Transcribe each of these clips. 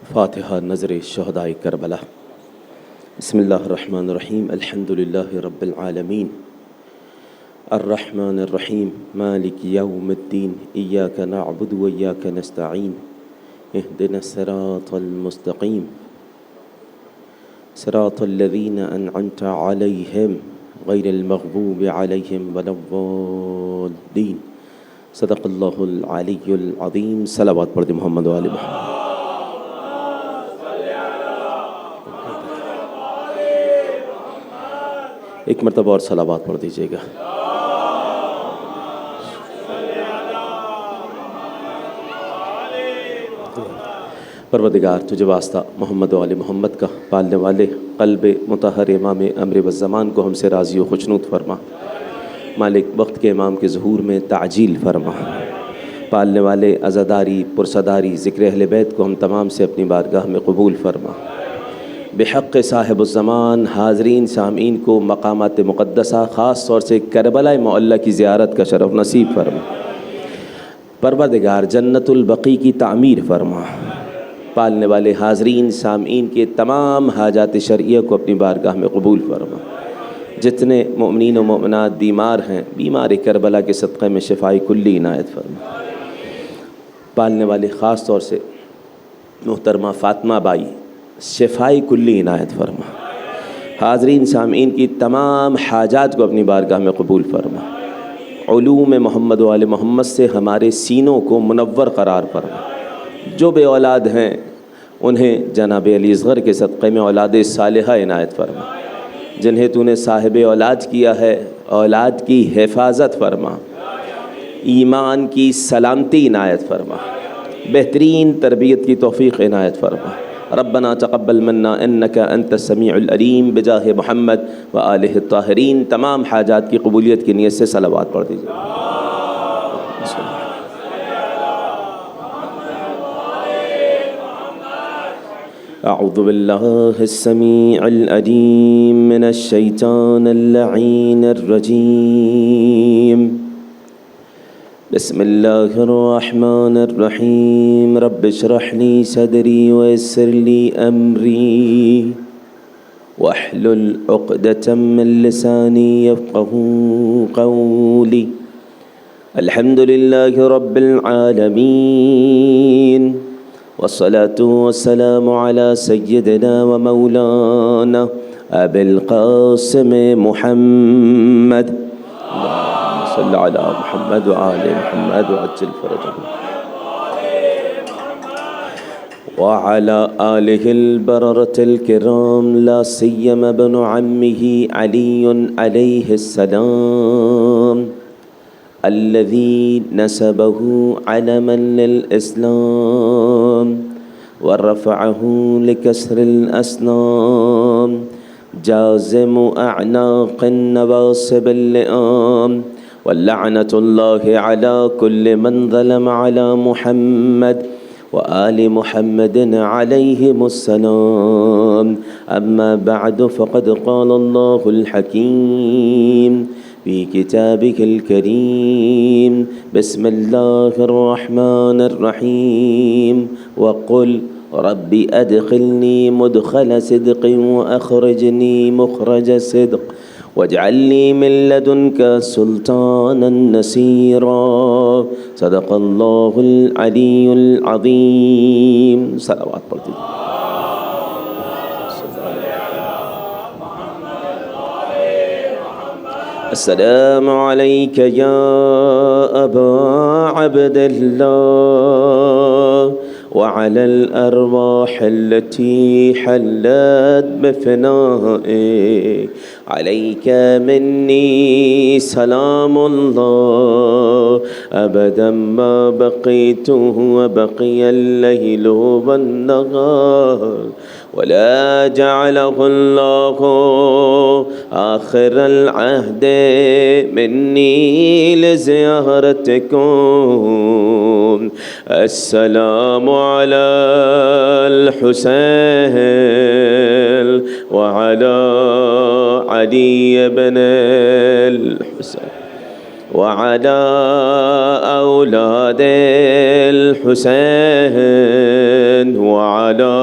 فاتحہ نظر شہدائے کربلا۔ بسم اللہ الرحمن الرحیم، الحمد للہ رب العالمین، الرحمن الرحیم، مالک یوم الدین، ایاک نعبد و ایاک نستعین، اہدنا الصراط المستقیم، صراط الذین انعمت علیہم غیر المغضوب علیہم ولا الضالین۔ صدق اللہ العلی العظیم۔ صلوات پڑھ دیں محمد و آل محمد۔ ایک مرتبہ اور صلوات پڑھ دیجیے گا۔ پروردگار تجھے واسطہ محمد و آل محمد کا، پالنے والے قلب مطہر امام امر والزمان کو ہم سے راضی و خوشنود فرما۔ مالک وقت کے امام کے ظہور میں تعجیل فرما۔ پالنے والے عزاداری پرصداری ذکر اہل بیت کو ہم تمام سے اپنی بارگاہ میں قبول فرما۔ بحق صاحب الزمان حاضرین سامعین کو مقامات مقدسہ خاص طور سے کربلا معلیٰ کی زیارت کا شرف نصیب فرما۔ پروردگار جنت البقیع کی تعمیر فرما۔ پالنے والے حاضرین سامعین کے تمام حاجات شرعیہ کو اپنی بارگاہ میں قبول فرما۔ جتنے مومنین و مومنات بیمار ہیں، بیمار کربلا کے صدقے میں شفائی کلی عنایت فرما۔ پالنے والے خاص طور سے محترمہ فاطمہ بائی، شفائی کلی عنایت فرما۔ حاضرین سامعین کی تمام حاجات کو اپنی بارگاہ میں قبول فرما۔ علوم محمد و آل محمد سے ہمارے سینوں کو منور قرار فرما۔ جو بے اولاد ہیں انہیں جناب علی اصغر کے صدقے میں اولاد صالحہ عنایت فرما۔ جنہیں تو نے صاحب اولاد کیا ہے، اولاد کی حفاظت فرما، ایمان کی سلامتی عنایت فرما، بہترین تربیت کی توفیق عنایت فرما۔ ربنا تقبل منا انک انت السمیع العلیم، بجاہ محمد و آلہ الطاہرین۔ تمام حاجات کی قبولیت کی نیت سے صلوات پڑھ دیجیے۔ اعوذ باللہ السمیع العلیم من الشیطان اللعین الرجیم، بسم اللہ الرحمن الرحیم۔ رب اشرح لی صدری ویسر لی امری واحلل عقدۃ من لسانی یفقہوا قولی۔ الحمد للہ رب العالمین، والصلاة والسلام على سیدنا و مولانا ابی القاسم محمد، صلی علی محمد و آل محمد وعجل فرجهم، وعلى آلہ البررة الکرام، لا سیما ابن عمہ علی علیہ السلام، الذي نسبه علما للإسلام ورفعه لكسر الأصنام، جازم أعناق النواصب اللئام، واللعنة الله على كل من ظلم على محمد وآل محمد عليهم السلام۔ أما بعد، فقد قال الله الحكيم في كتابه الكريم، بسم الله الرحمن الرحيم، وقل رب أدخلني مدخل صدق وأخرجني مخرج صدق واجعل لي من لدنك سلطانا نصيرا۔ صدق الله العلي العظيم۔ صلوات پڑھتے ہیں۔ السلام علیک یا ابا عبد اللہ وعلى الأرواح التي حلت بفنائك، عليك مني سلام الله أبدا ما بقيت وبقي الليل والنهار، ولا جعله الله آخر العهد مني لزيارتكم۔ السلام على الحسين وعلى علي بن الحسين وعلى أولاد الحسين وعلى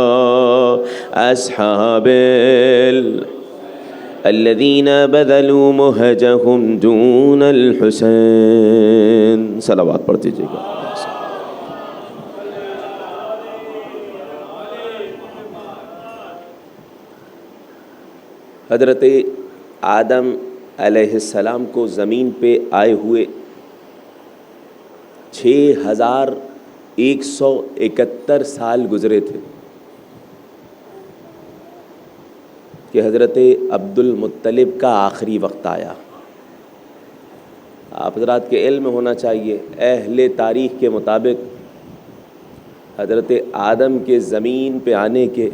أصحاب الذين بذلوا مهجهم دون الحسين. صلوات پڑھ دیجیے گا. حضرت آدم علیہ السلام کو زمین پہ آئے ہوئے 6171 سال گزرے تھے کہ حضرت عبد المطلب کا آخری وقت آیا. آپ حضرات کے علم میں ہونا چاہیے، اہل تاریخ کے مطابق حضرت آدم کے زمین پہ آنے کے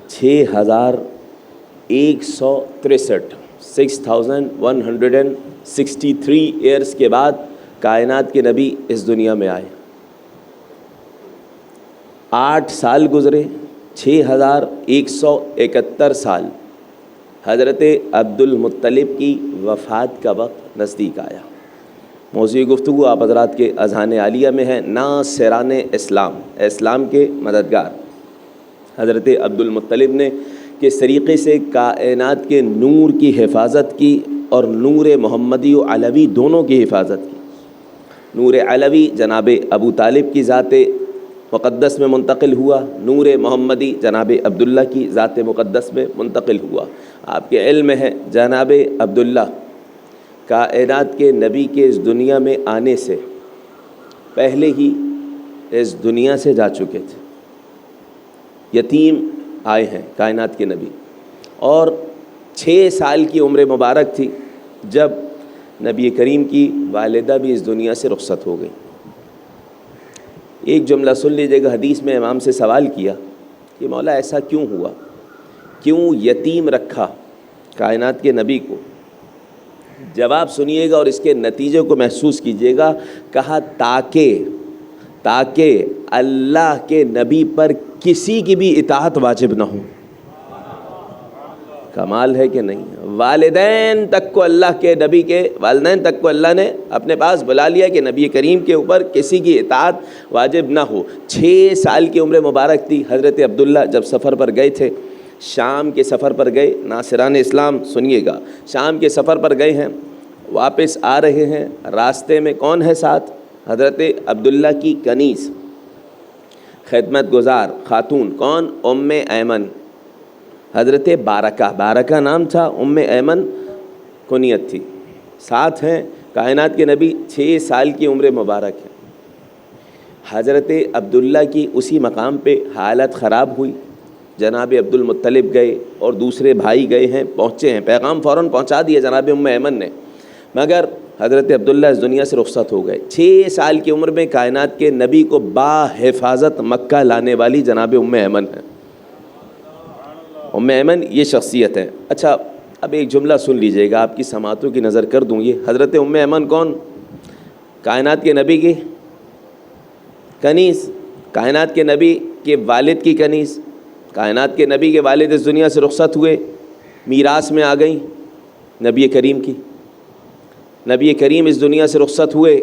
6163 ایئرس کے بعد کائنات کے نبی اس دنیا میں آئے. 8 سال گزرے، 6171 سال. حضرت عبد المطلب کی وفات کا وقت نزدیک آیا. موضوع گفتگو آپ حضرات کے اذہان عالیہ میں ہے، ناصران اسلام، اسلام کے مددگار. حضرت عبد المطلب نے کس طریقے سے کائنات کے نور کی حفاظت کی اور نور محمدی و علوی دونوں کی حفاظت کی. نور علوی جناب ابو طالب کی ذات مقدس میں منتقل ہوا، نور محمدی جناب عبداللہ کی ذات مقدس میں منتقل ہوا. آپ کے علم میں ہے جناب عبداللہ کائنات کے نبی کے اس دنیا میں آنے سے پہلے ہی اس دنیا سے جا چکے تھے. یتیم آئے ہیں کائنات کے نبی، اور 6 سال کی عمر مبارک تھی جب نبی کریم کی والدہ بھی اس دنیا سے رخصت ہو گئی. ایک جملہ سن لیجیے گا. حدیث میں امام سے سوال کیا کہ مولا ایسا کیوں ہوا، کیوں یتیم رکھا کائنات کے نبی کو؟ جواب سنیے گا اور اس کے نتیجے کو محسوس کیجیے گا. کہا تاکہ اللہ کے نبی پر کسی کی بھی اطاعت واجب نہ ہو. کمال ہے کہ نہیں؟ والدین تک کو اللہ کے نبی کے والدین تک کو اللہ نے اپنے پاس بلا لیا کہ نبی کریم کے اوپر کسی کی اطاعت واجب نہ ہو. 6 سال کی عمر مبارک تھی. حضرت عبداللہ جب سفر پر گئے تھے، شام کے سفر پر گئے. ناصران اسلام سنیے گا، شام کے سفر پر گئے ہیں، واپس آ رہے ہیں. راستے میں کون ہے ساتھ؟ حضرت عبداللہ کی کنیز، خدمت گزار خاتون. کون؟ ام ایمن. حضرت بارکہ نام تھا، ام ایمن کنیت تھی. ساتھ ہیں کائنات کے نبی، 6 سال کی عمر مبارک ہے. حضرت عبداللہ کی اسی مقام پہ حالت خراب ہوئی. جناب عبد المطلب گئے اور دوسرے بھائی گئے ہیں، پہنچے ہیں، پیغام فوراً پہنچا دیا جناب ام ایمن نے، مگر حضرت عبداللہ اس دنیا سے رخصت ہو گئے. 6 سال کی عمر میں کائنات کے نبی کو با حفاظت مکہ لانے والی جناب ام ایمن ہے. ام ایمن یہ شخصیت ہے. اچھا اب ایک جملہ سن لیجئے گا، آپ کی سماعتوں کی نظر کر دوں. یہ حضرت ام ایمن کون؟ کائنات کے نبی کی کنیز، کائنات کے نبی کے والد کی کنیز. کائنات کے نبی کے والد اس دنیا سے رخصت ہوئے، میراث میں آ گئیں نبی کریم کی. نبی کریم اس دنیا سے رخصت ہوئے.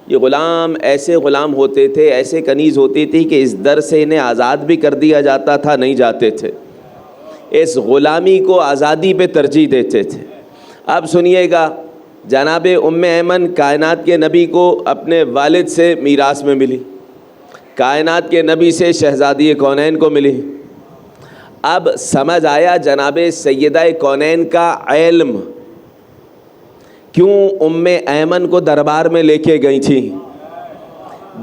یہ غلام ایسے غلام ہوتے تھے، ایسے کنیز ہوتی تھی کہ اس در سے انہیں آزاد بھی کر دیا جاتا تھا، نہیں جاتے تھے. اس غلامی کو آزادی پہ ترجیح دیتے تھے. اب سنیے گا، جناب ام ایمن کائنات کے نبی کو اپنے والد سے میراث میں ملی، کائنات کے نبی سے شہزادی کونین کو ملی. اب سمجھ آیا جناب سیدہ کونین کا علم، کیوں ام ایمن کو دربار میں لے کے گئی تھی.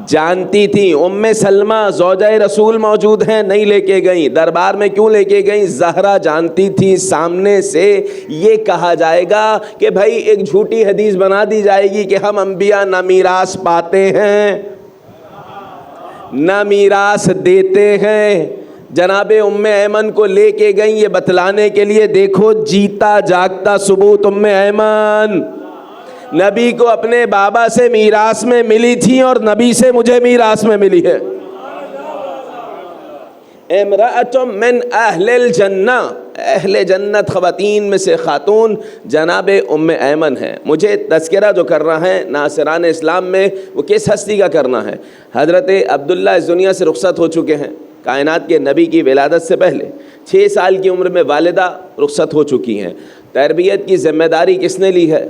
جانتی تھی ام سلمہ زوجہ رسول موجود ہیں، نہیں لے کے گئیں. دربار میں کیوں لے کے گئیں؟ زہرا جانتی تھی سامنے سے یہ کہا جائے گا کہ بھائی ایک جھوٹی حدیث بنا دی جائے گی کہ ہم انبیاء نہ میراث پاتے ہیں نہ میراث دیتے ہیں. جناب ام ایمن کو لے کے گئیں یہ بتلانے کے لیے، دیکھو جیتا جاگتا ثبوت ام ایمن نبی کو اپنے بابا سے میراث میں ملی تھی اور نبی سے مجھے میراث میں ملی ہے. امرأۃ من اہل الجنہ، اہل جنت خواتین میں سے خاتون جناب ام ایمن ہے۔ مجھے تذکرہ جو کرنا ہے ناصران اسلام میں وہ کس ہستی کا کرنا ہے؟ حضرت عبداللہ اس دنیا سے رخصت ہو چکے ہیں، کائنات کے نبی کی ولادت سے پہلے 6 سال کی عمر میں والدہ رخصت ہو چکی ہیں۔ تربیت کی ذمہ داری کس نے لی ہے؟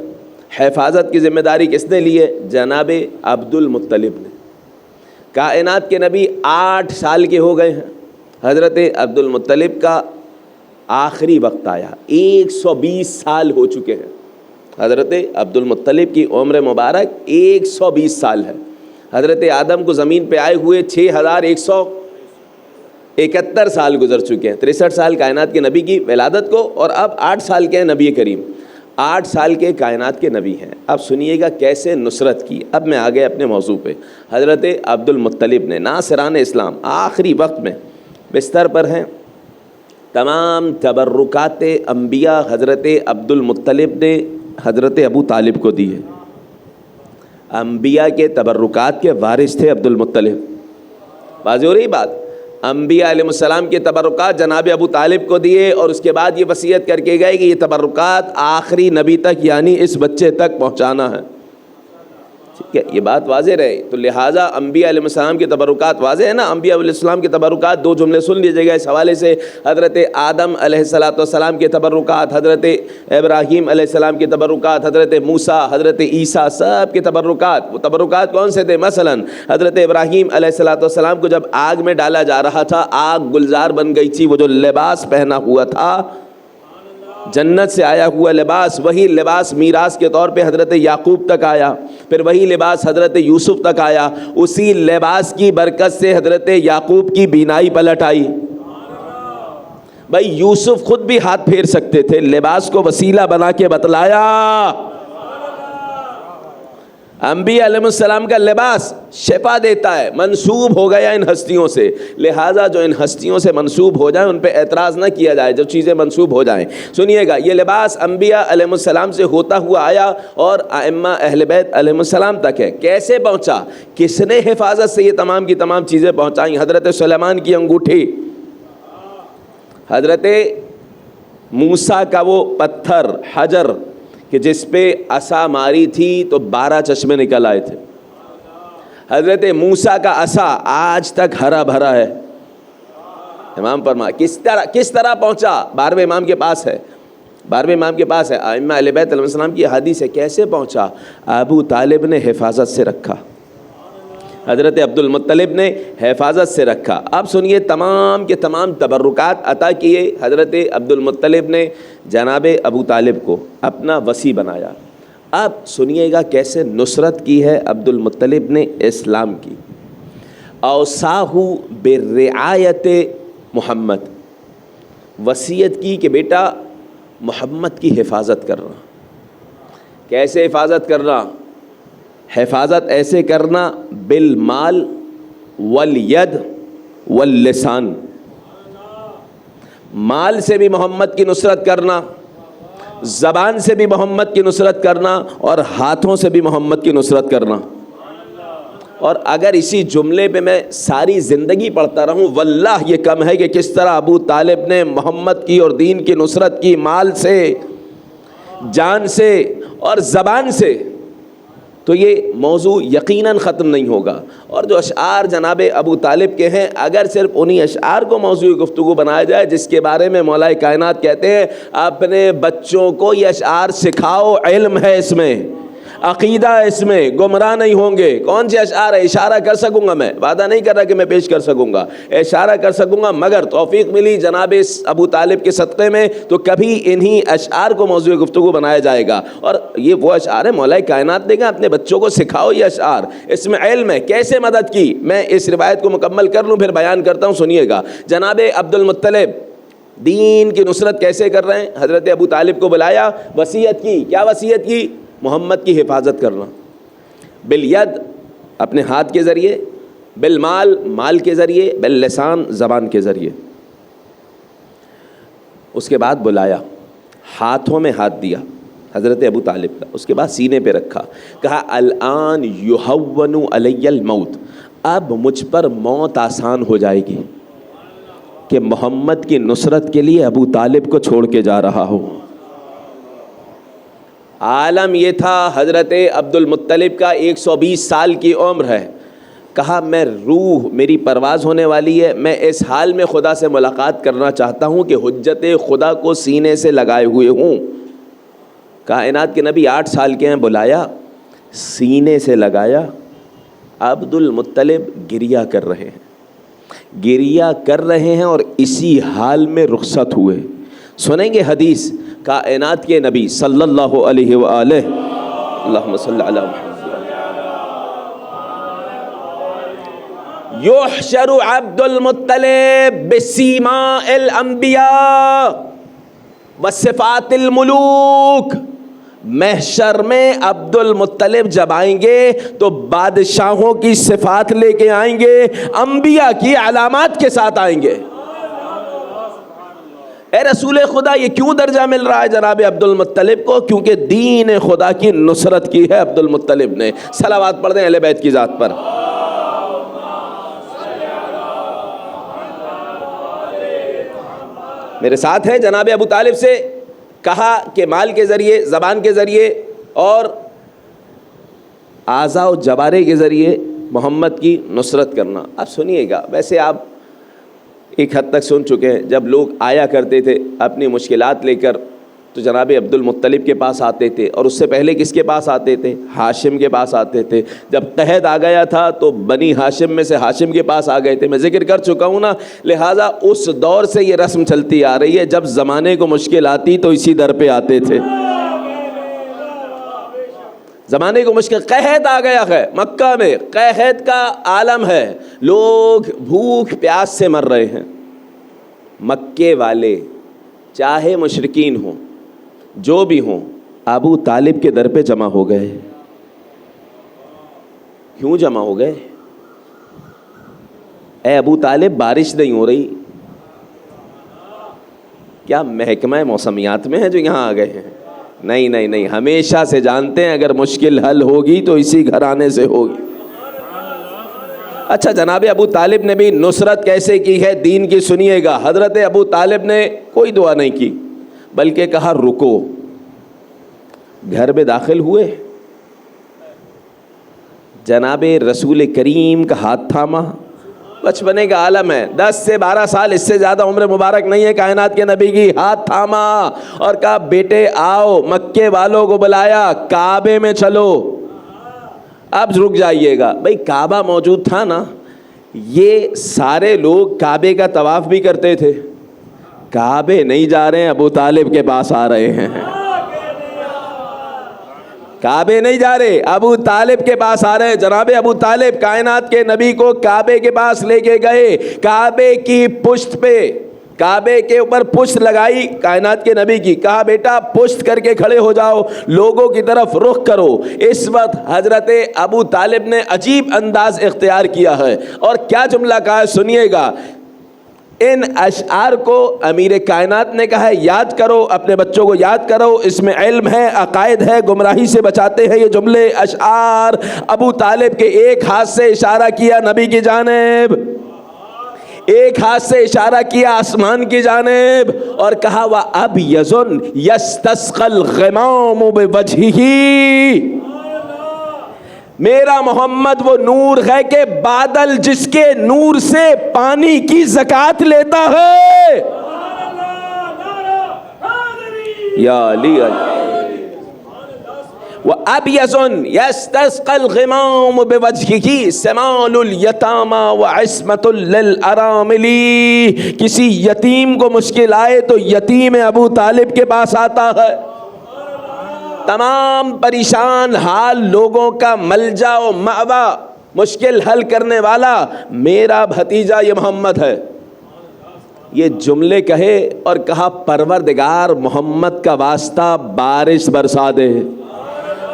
حفاظت کی ذمہ داری کس نے لی ہے؟ جناب عبد المطلب نے۔ کائنات کے نبی 8 سال کے ہو گئے ہیں، حضرت عبد المطلب کا آخری وقت آیا، 120 سال ہو چکے ہیں۔ حضرت عبد المطلب کی عمر مبارک 120 سال ہے۔ حضرت آدم کو زمین پہ آئے ہوئے 6171 سال گزر چکے ہیں، 63 سال کائنات کے نبی کی ولادت کو، اور اب 8 سال کے ہیں نبی کریم، 8 سال کے کائنات کے نبی ہیں۔ اب سنیے گا کیسے نصرت کی۔ اب میں آ گئے اپنے موضوع پہ۔ حضرت عبد المطلب نے ناصران اسلام آخری وقت میں بستر پر ہیں، تمام تبرکات انبیاء حضرت عبد المطلب نے حضرت ابو طالب کو دیے۔ انبیاء کے تبرکات کے وارث تھے عبد المطلب۔ واضح ہو رہی بات؟ انبیاء علیہ السلام کے تبرکات جناب ابو طالب کو دیے، اور اس کے بعد یہ وصیت کر کے گئے کہ یہ تبرکات آخری نبی تک یعنی اس بچے تک پہنچانا ہے۔ ٹھیک ہے، یہ بات واضح رہے۔ تو لہٰذا انبیاء علیہ السلام کے تبرکات واضح ہے نا، انبیاء علیہ السلام کے تبرکات 2 جملے سن لیجیے گا اس حوالے سے۔ حضرت آدم علیہ السلام کے تبرکات، حضرت ابراہیم علیہ السلام کے تبرکات، حضرت موسیٰ، حضرت عیسیٰ، سب کے تبرکات۔ وہ تبرکات کون سے تھے؟ مثلا حضرت ابراہیم علیہ السلام کو جب آگ میں ڈالا جا رہا تھا، آگ گلزار بن گئی تھی، وہ جو لباس پہنا ہوا تھا جنت سے آیا ہوا لباس، وہی لباس میراث کے طور پہ حضرت یعقوب تک آیا، پھر وہی لباس حضرت یوسف تک آیا۔ اسی لباس کی برکت سے حضرت یعقوب کی بینائی پلٹ آئی۔ بھائی یوسف خود بھی ہاتھ پھیر سکتے تھے، لباس کو وسیلہ بنا کے بتلایا۔ انبیاء علیہ السلام کا لباس شفا دیتا ہے، منسوب ہو گیا ان ہستیوں سے، لہٰذا جو ان ہستیوں سے منسوب ہو جائیں ان پہ اعتراض نہ کیا جائے، جو چیزیں منسوب ہو جائیں۔ سنیے گا، یہ لباس انبیاء علیہ السلام سے ہوتا ہوا آیا اور ائمہ اہل بیت علیہ السلام تک ہے۔ کیسے پہنچا؟ کس نے حفاظت سے یہ تمام کی تمام چیزیں پہنچائیں؟ حضرت سلیمان کی انگوٹھی، حضرت موسیٰ کا وہ پتھر حجر کہ جس پہ عصا ماری تھی تو 12 چشمے نکل آئے تھے، حضرت موسیٰ کا عصا آج تک ہرا بھرا ہے۔ امام فرما کس طرح پہنچا؟ 12ویں امام کے پاس ہے، 12ویں امام کے پاس ہے، ائمہ اہل بیت علیہ السلام کی حدیث ہے۔ کیسے پہنچا؟ ابو طالب نے حفاظت سے رکھا، حضرت عبد المطلب نے حفاظت سے رکھا۔ اب سنیے، تمام کے تمام تبرکات عطا کیے حضرت عبد المطلب نے جناب ابو طالب کو، اپنا وصی بنایا۔ اب سنیے گا کیسے نصرت کی ہے عبد المطلب نے اسلام کی۔ اوصاہ برعایت محمد، وصیت کی کہ بیٹا محمد کی حفاظت کرنا۔ کیسے حفاظت کرنا؟ حفاظت ایسے کرنا، بالمال والید واللسان، مال سے بھی محمد کی نصرت کرنا، زبان سے بھی محمد کی نصرت کرنا، اور ہاتھوں سے بھی محمد کی نصرت کرنا۔ اور اگر اسی جملے پہ میں ساری زندگی پڑھتا رہوں، واللہ یہ کم ہے کہ کس طرح ابو طالب نے محمد کی اور دین کی نصرت کی، مال سے، جان سے اور زبان سے، تو یہ موضوع یقیناً ختم نہیں ہوگا۔ اور جو اشعار جناب ابو طالب کے ہیں، اگر صرف انہی اشعار کو موضوع گفتگو بنایا جائے جس کے بارے میں مولا کائنات کہتے ہیں اپنے بچوں کو یہ اشعار سکھاؤ، علم ہے اس میں، عقیدہ ہے اس میں، گمراہ نہیں ہوں گے۔ کون سے اشعار ہے؟ اشارہ کر سکوں گا، میں وعدہ نہیں کر رہا کہ میں پیش کر سکوں گا، اشارہ کر سکوں گا، مگر توفیق ملی جناب ابو طالب کے صدقے میں تو کبھی انہی اشعار کو موضوع گفتگو بنایا جائے گا۔ اور یہ وہ اشعار ہے مولا کائنات دے گا، اپنے بچوں کو سکھاؤ یہ اشعار، اس میں علم ہے۔ کیسے مدد کی؟ میں اس روایت کو مکمل کر لوں پھر بیان کرتا ہوں، سنیے گا۔ جناب عبد المطلب دین کی نصرت کیسے کر رہے ہیں؟ حضرت ابو طالب کو بلایا، وصیت کی۔ کیا وصیت کی؟ محمد کی حفاظت کرنا، بالید اپنے ہاتھ کے ذریعے، بالمال مال کے ذریعے، باللسان زبان کے ذریعے۔ اس کے بعد بلایا، ہاتھوں میں ہاتھ دیا حضرت ابو طالب کا، اس کے بعد سینے پہ رکھا، کہا الآن یہون علی الموت، اب مجھ پر موت آسان ہو جائے گی، کہ محمد کی نصرت کے لیے ابو طالب کو چھوڑ کے جا رہا ہو۔ عالم یہ تھا، حضرت عبد المطلب کا 120 سال کی عمر ہے، کہا میں روح میری پرواز ہونے والی ہے، میں اس حال میں خدا سے ملاقات کرنا چاہتا ہوں کہ حجت خدا کو سینے سے لگائے ہوئے ہوں۔ کائنات کے نبی 8 سال کے ہیں، بلایا، سینے سے لگایا، عبد المطلب گریہ کر رہے ہیں اور اسی حال میں رخصت ہوئے۔ سنیں گے حدیث کائنات کے نبی صلی اللہ علیہ وآلہ، اللہم صلی علی محمد، یحشر عبد المطلب بسیماء الانبیاء وصفات الملوک، محشر میں عبد المطلب جب آئیں گے تو بادشاہوں کی صفات لے کے آئیں گے، انبیاء کی علامات کے ساتھ آئیں گے۔ اے رسول خدا، یہ کیوں درجہ مل رہا ہے جناب عبد المطلب کو؟ کیونکہ دین خدا کی نصرت کی ہے عبد المطلب نے۔ صلوات پڑھ دیں اہل بیت کی ذات پر۔ میرے ساتھ ہے، جناب ابو طالب سے کہا کہ مال کے ذریعے، زبان کے ذریعے اور اعضاء و جوارح کے ذریعے محمد کی نصرت کرنا۔ اب سنیے گا، ویسے آپ ایک حد تک سن چکے ہیں، جب لوگ آیا کرتے تھے اپنی مشکلات لے کر تو جناب عبد المطلب کے پاس آتے تھے، اور اس سے پہلے کس کے پاس آتے تھے؟ ہاشم کے پاس آتے تھے۔ جب قحط آ گیا تھا تو بنی ہاشم میں سے ہاشم کے پاس آ گئے تھے، میں ذکر کر چکا ہوں نا، لہٰذا اس دور سے یہ رسم چلتی آ رہی ہے، جب زمانے کو مشکل آتی تو اسی در پہ آتے تھے۔ زمانے کو مشکل، قحط آ گیا ہے مکہ میں، قحط کا عالم ہے، لوگ بھوک پیاس سے مر رہے ہیں، مکے والے چاہے مشرکین ہوں جو بھی ہوں ابو طالب کے در پہ جمع ہو گئے۔ کیوں جمع ہو گئے؟ اے ابو طالب، بارش نہیں ہو رہی، کیا محکمہ موسمیات میں ہے جو یہاں آ گئے ہیں؟ نہیں، ہمیشہ سے جانتے ہیں اگر مشکل حل ہوگی تو اسی گھرانے سے ہوگی۔ اچھا، جناب ابو طالب نے بھی نصرت کیسے کی ہے دین کی سنیے گا۔ حضرت ابو طالب نے کوئی دعا نہیں کی، بلکہ کہا رکو۔ گھر میں داخل ہوئے، جناب رسول کریم کا ہاتھ تھاما، بچپنے کا عالم ہے، 10 سے 12 سال، اس سے زیادہ عمر مبارک نہیں ہے کائنات کے نبی کی، ہاتھ تھاما اور کہا بیٹے آؤ، مکے والوں کو بلایا، کعبے میں چلو، اب رک جائیے گا۔ بھئی کعبہ موجود تھا نا، یہ سارے لوگ کعبے کا طواف بھی کرتے تھے، کعبے نہیں جا رہے ہیں، ابو طالب کے پاس آ رہے ہیں، کعبے نہیں جا رہے، ابو طالب کے پاس آ رہے ہیں۔ جناب ابو طالب کائنات کے نبی کو کعبے کے پاس لے کے گئے، کعبے کی پشت پہ، کعبے کے اوپر پشت لگائی کائنات کے نبی کی، کہا بیٹا پشت کر کے کھڑے ہو جاؤ، لوگوں کی طرف رخ کرو۔ اس وقت حضرت ابو طالب نے عجیب انداز اختیار کیا ہے، اور کیا جملہ کہا ہے سنیے گا۔ ان اشعار کو امیر کائنات نے کہا ہے یاد کرو، اپنے بچوں کو یاد کرو، اس میں علم ہے، عقائد ہے، گمراہی سے بچاتے ہیں یہ جملے اشعار۔ ابو طالب کے ایک ہاتھ سے اشارہ کیا نبی کی جانب، ایک ہاتھ سے اشارہ کیا آسمان کی جانب، اور کہا وَأَبْيَضٌ يَسْتَسْقَى الْغِمَامُ بِوَجْهِهِ، میرا محمد وہ نور ہے کہ بادل جس کے نور سے پانی کی زکوٰۃ لیتا ہے۔ یا علی وَأَبْيَضٌ يَسْتَسْقَى الْغِمَامُ بِوَجْهِهِ سِمَالُ الْيَتَامَى وَعِصْمَةٌ لِلْأَرَامِلِ، کسی یتیم کو مشکل آئے تو یتیم ابو طالب کے پاس آتا ہے، تمام پریشان حال لوگوں کا ملجا و مأوا، مشکل حل کرنے والا میرا بھتیجا یہ محمد ہے۔ یہ جملے کہے اور کہا پروردگار محمد کا واسطہ بارش برسا دے۔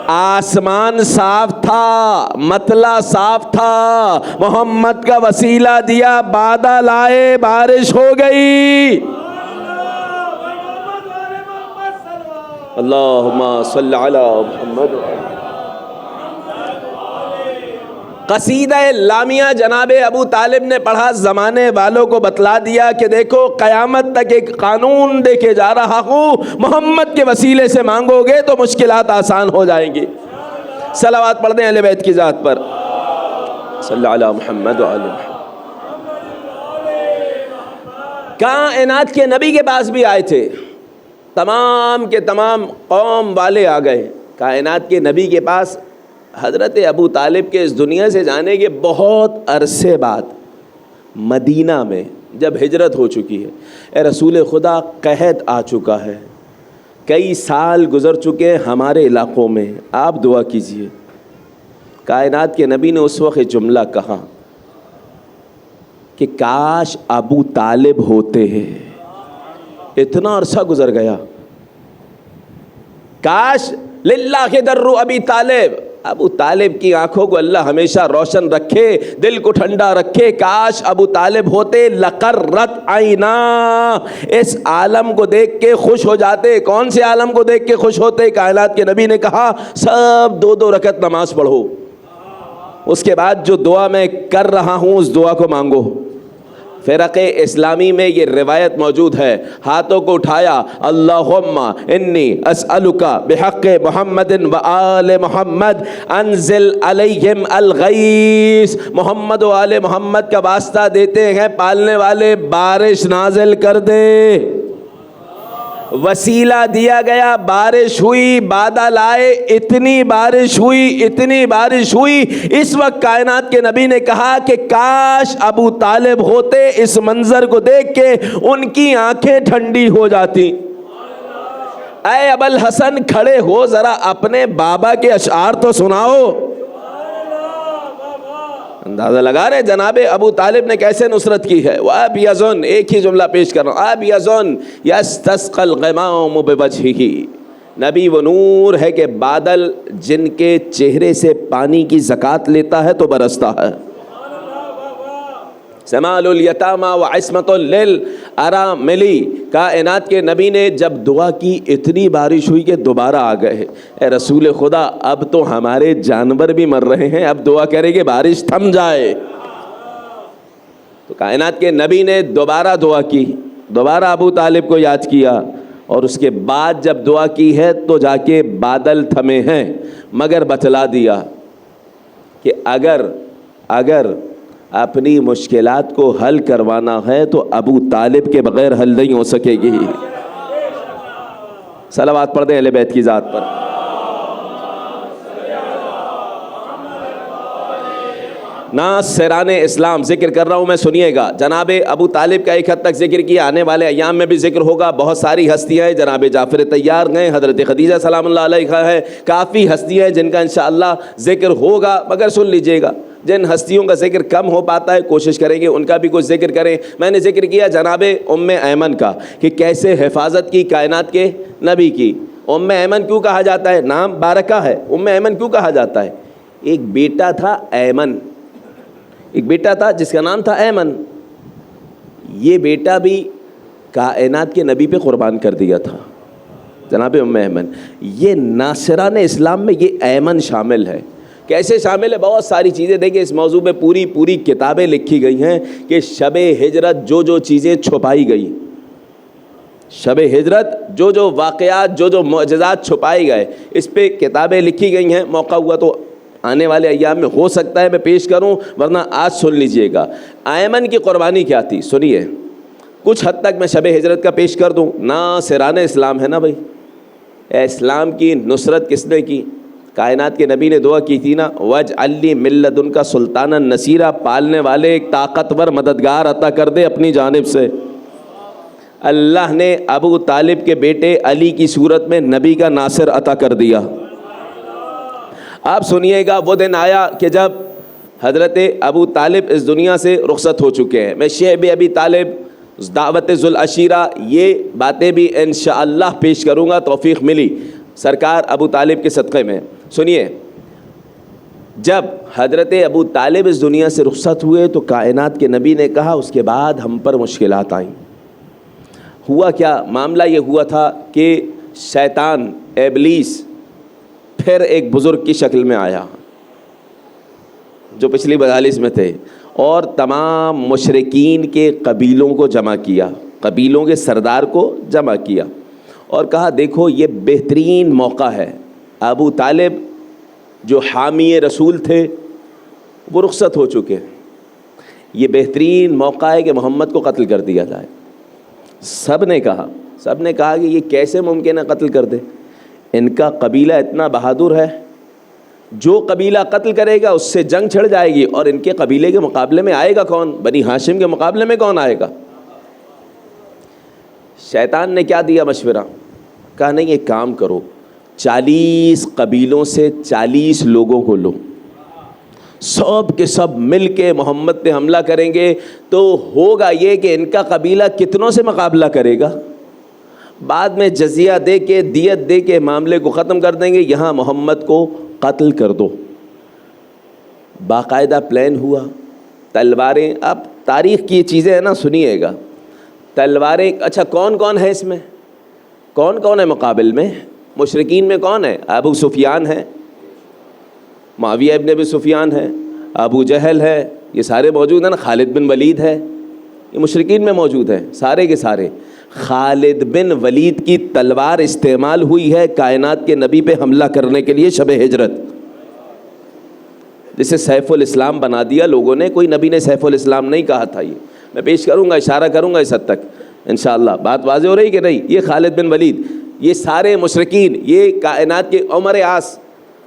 آسمان صاف تھا، مطلع صاف تھا، محمد کا وسیلہ دیا، بادل آئے، بارش ہو گئی۔ اللہم صلی علی محمد۔ قصیدہ لامیہ جناب ابو طالب نے پڑھا، زمانے والوں کو بتلا دیا کہ دیکھو قیامت تک ایک قانون دے کے جا رہا ہوں، محمد کے وسیلے سے مانگو گے تو مشکلات آسان ہو جائیں گی۔ صلوات پڑھ دیں اہل بیت کی ذات پر، صلی اللہ علی محمد و آل محمد۔ کائنات کے نبی کے پاس بھی آئے تھے، تمام کے تمام قوم والے آ گئے کائنات کے نبی کے پاس۔ حضرت ابو طالب کے اس دنیا سے جانے کے بہت عرصے بعد مدینہ میں جب ہجرت ہو چکی ہے، اے رسول خدا قحط آ چکا ہے، کئی سال گزر چکے ہیں ہمارے علاقوں میں، آپ دعا کیجئے۔ کائنات کے نبی نے اس وقت جملہ کہا کہ کاش ابو طالب ہوتے ہیں، اتنا عرصہ گزر گیا، کاش للہ در ابی طالب، ابو طالب کی آنکھوں کو اللہ ہمیشہ روشن رکھے، دل کو ٹھنڈا رکھے، کاش ابو طالب ہوتے، لقرت عینا، اس عالم کو دیکھ کے خوش ہو جاتے۔ کون سے عالم کو دیکھ کے خوش ہوتے؟ کائنات کے نبی نے کہا سب 2 رکعت نماز پڑھو، اس کے بعد جو دعا میں کر رہا ہوں اس دعا کو مانگو۔ فرق اسلامی میں یہ روایت موجود ہے، ہاتھوں کو اٹھایا، اللہم انی اسألک بحق محمد و آل محمد انزل علیہم الغیث، محمد و آل محمد کا واسطہ دیتے ہیں پالنے والے، بارش نازل کر دے۔ وسیلہ دیا گیا، بارش ہوئی، بادل آئے، اتنی بارش ہوئی، اتنی بارش ہوئی، اس وقت کائنات کے نبی نے کہا کہ کاش ابو طالب ہوتے، اس منظر کو دیکھ کے ان کی آنکھیں ٹھنڈی ہو جاتی۔ اے ابوالحسن کھڑے ہو، ذرا اپنے بابا کے اشعار تو سناؤ۔ اندازہ لگا رہے جناب ابو طالب نے کیسے نصرت کی ہے۔ وَأَبْيَضٌ، ایک ہی جملہ پیش کر رہا ہوں، أَبْيَضٌ يَسْتَسْقَى الْغَمَامُ بِوَجْهِهِ، نبی وہ نور ہے کہ بادل جن کے چہرے سے پانی کی زکوٰۃ لیتا ہے تو برستا ہے۔ سمال الیتاما وعصمۃ للاراملی، کائنات کے نبی نے جب دعا کی اتنی بارش ہوئی کہ دوبارہ آ گئے، اے رسول خدا اب تو ہمارے جانور بھی مر رہے ہیں، اب دعا کرے کہ بارش تھم جائے۔ تو کائنات کے نبی نے دوبارہ دعا کی، دوبارہ ابو طالب کو یاد کیا، اور اس کے بعد جب دعا کی ہے تو جا کے بادل تھمے ہیں، مگر بتلا دیا کہ اگر اپنی مشکلات کو حل کروانا ہے تو ابو طالب کے بغیر حل نہیں ہو سکے گی۔ صلوات پڑھ دیں اہل بیت کی ذات پر۔ ناصران اسلام ذکر کر رہا ہوں میں، سنیے گا۔ جناب ابو طالب کا ایک حد تک ذکر کیا، آنے والے ایام میں بھی ذکر ہوگا۔ بہت ساری ہستیاں ہیں، جناب جعفر طیار گئے، حضرت خدیجہ سلام اللہ علیہ ہے، کافی ہستیاں ہیں جن کا انشاءاللہ ذکر ہوگا، مگر سن لیجئے گا، جن ہستیوں کا ذکر کم ہو پاتا ہے کوشش کریں گے ان کا بھی کچھ ذکر کریں۔ میں نے ذکر کیا جناب ام ایمن کا کہ کیسے حفاظت کی کائنات کے نبی کی۔ ام ایمن کیوں کہا جاتا ہے؟ نام بارکہ ہے، ام ایمن کیوں کہا جاتا ہے؟ ایک بیٹا تھا ایمن، ایک بیٹا تھا جس کا نام تھا ایمن، یہ بیٹا بھی کائنات کے نبی پہ قربان کر دیا تھا جناب ام ایمن۔ یہ ناصران اسلام میں یہ ایمن شامل ہے۔ کیسے شامل ہے؟ بہت ساری چیزیں دیکھیں، اس موضوع پہ پوری کتابیں لکھی گئی ہیں کہ شب ہجرت جو چیزیں چھپائی گئی، شب ہجرت جو واقعات جو معجزات چھپائے گئے، اس پہ کتابیں لکھی گئی ہیں۔ موقع ہوا تو آنے والے ایام میں ہو سکتا ہے میں پیش کروں، ورنہ آج سن لیجئے گا۔ ایمن کی قربانی کیا تھی سنیے، کچھ حد تک میں شب ہجرت کا پیش کر دوں۔ ناصران اسلام ہے نا بھائی، اسلام کی نصرت کس نے کی؟ کائنات کے نبی نے دعا کی تھی نا، وَاجْعَلْ لِي مِن لَّدُنْكَ سُلْطَانًا نَصِيرًا، پالنے والے ایک طاقتور مددگار عطا کر دے اپنی جانب سے۔ اللہ نے ابو طالب کے بیٹے علی کی صورت میں نبی کا ناصر عطا کر دیا۔ آپ سنیے گا، وہ دن آیا کہ جب حضرت ابو طالب اس دنیا سے رخصت ہو چکے ہیں۔ میں شیخ ابی طالب، دعوت ذوالعشیرہ، یہ باتیں بھی انشاءاللہ پیش کروں گا، توفیق ملی سرکار ابو طالب کے صدقے میں۔ سنیے، جب حضرت ابو طالب اس دنیا سے رخصت ہوئے تو کائنات کے نبی نے کہا اس کے بعد ہم پر مشکلات آئیں۔ ہوا کیا؟ معاملہ یہ ہوا تھا کہ شیطان ابلیس پھر ایک بزرگ کی شکل میں آیا، جو پچھلی مجالس میں تھے، اور تمام مشرکین کے قبیلوں کو جمع کیا، قبیلوں کے سردار کو جمع کیا اور کہا دیکھو یہ بہترین موقع ہے، ابو طالب جو حامی رسول تھے وہ رخصت ہو چکے ہیں، یہ بہترین موقع ہے کہ محمد کو قتل کر دیا جائے۔ سب نے کہا کہ یہ کیسے ممکن ہے قتل کر دے، ان کا قبیلہ اتنا بہادر ہے، جو قبیلہ قتل کرے گا اس سے جنگ چھڑ جائے گی، اور ان کے قبیلے کے مقابلے میں آئے گا کون؟ بنی ہاشم کے مقابلے میں کون آئے گا؟ شیطان نے کیا دیا مشورہ؟ کہا نہیں ایک کام کرو، 40 قبیلوں سے 40 لوگوں کو لو، سب کے سب مل کے محمد پہ حملہ کریں گے، تو ہوگا یہ کہ ان کا قبیلہ کتنوں سے مقابلہ کرے گا، بعد میں جزیہ دے کے دیت دے کے معاملے کو ختم کر دیں گے، یہاں محمد کو قتل کر دو۔ باقاعدہ پلان ہوا، تلواریں، اب تاریخ کی چیزیں ہیں نا، سنیے گا، تلواریں، اچھا کون کون ہے اس میں، کون کون ہے مقابل میں؟ مشرکین میں کون ہے؟ ابو سفیان ہے، معاویہ ابن ابی سفیان ہے، ابو جہل ہے، یہ سارے موجود ہیں نا، خالد بن ولید ہے، یہ مشرکین میں موجود ہیں سارے کے سارے۔ خالد بن ولید کی تلوار استعمال ہوئی ہے کائنات کے نبی پہ حملہ کرنے کے لیے شب ہجرت، جسے سیف الاسلام بنا دیا لوگوں نے، کوئی نبی نے سیف الاسلام نہیں کہا تھا، یہ میں پیش کروں گا، اشارہ کروں گا اس حد تک انشاءاللہ، بات واضح ہو رہی کہ نہیں؟ یہ خالد بن ولید، یہ سارے مشرکین، یہ کائنات کے عمر عاص،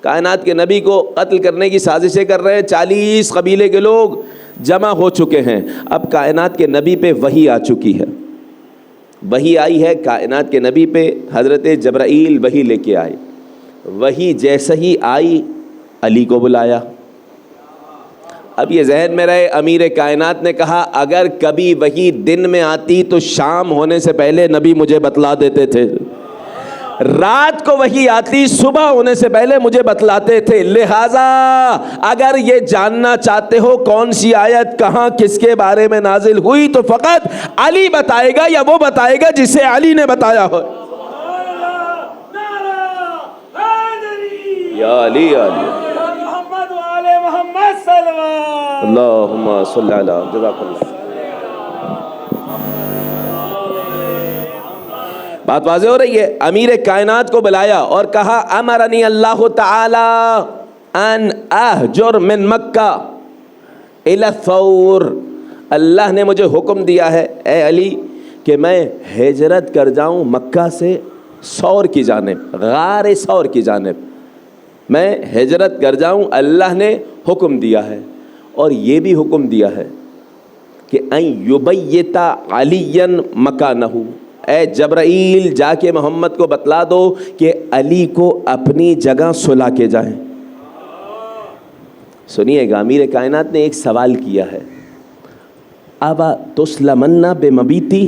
کائنات کے نبی کو قتل کرنے کی سازشیں کر رہے ہیں، 40 قبیلے کے لوگ جمع ہو چکے ہیں۔ اب کائنات کے نبی پہ وحی آ چکی ہے، وحی آئی ہے کائنات کے نبی پہ، حضرت جبرائیل وحی لے کے آئے، وحی جیسے ہی آئی علی کو بلایا۔ اب یہ ذہن میں رہے، امیر کائنات نے کہا اگر کبھی وحی دن میں آتی تو شام ہونے سے پہلے نبی مجھے بتلا دیتے تھے، رات کو وحی آتی صبح ہونے سے پہلے مجھے بتلاتے تھے، لہٰذا اگر یہ جاننا چاہتے ہو کون سی آیت کہاں کس کے بارے میں نازل ہوئی تو فقط علی بتائے گا، یا وہ بتائے گا جسے علی نے بتایا ہو۔ یا علی یا علی محمد وآل محمد صلی اللہ اللہم صلی علی جزاک اللہ۔ بات واضح ہو رہی ہے؟ امیر کائنات کو بلایا اور کہا امرنی اللہ تعالی ان اہجر من مکہ الی الثور، اللہ نے مجھے حکم دیا ہے اے علی کہ میں ہجرت کر جاؤں مکہ سے ثور کی جانب، غار ثور کی جانب میں ہجرت کر جاؤں، اللہ نے حکم دیا ہے، اور یہ بھی حکم دیا ہے کہ ان یبیت علی مکانہ، اے جبرائیل جا کے محمد کو بتلا دو کہ علی کو اپنی جگہ سلا کے جائیں۔ سنیے گا، امیر کائنات نے ایک سوال کیا ہے، ابا تسلمن بمبیتی،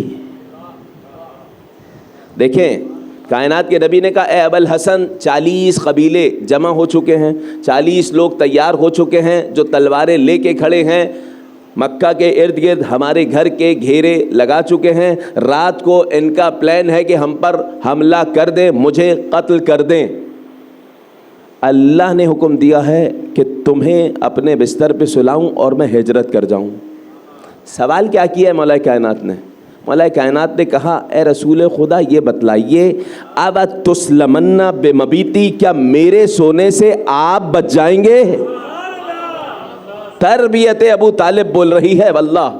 دیکھیں کائنات کے نبی نے کہا اے ابو الحسن 40 قبیلے جمع ہو چکے ہیں، 40 لوگ تیار ہو چکے ہیں جو تلواریں لے کے کھڑے ہیں، مکہ کے ارد گرد ہمارے گھر کے گھیرے لگا چکے ہیں، رات کو ان کا پلان ہے کہ ہم پر حملہ کر دیں، مجھے قتل کر دیں۔ اللہ نے حکم دیا ہے کہ تمہیں اپنے بستر پہ سلاؤں اور میں ہجرت کر جاؤں۔ سوال کیا کیا ہے مولا کائنات نے؟ مولا کائنات نے کہا اے رسول خدا یہ بتلائیے اب تسلمن بمبیتی، کیا میرے سونے سے آپ بچ جائیں گے؟ تربیت ابو طالب بول رہی ہے واللہ،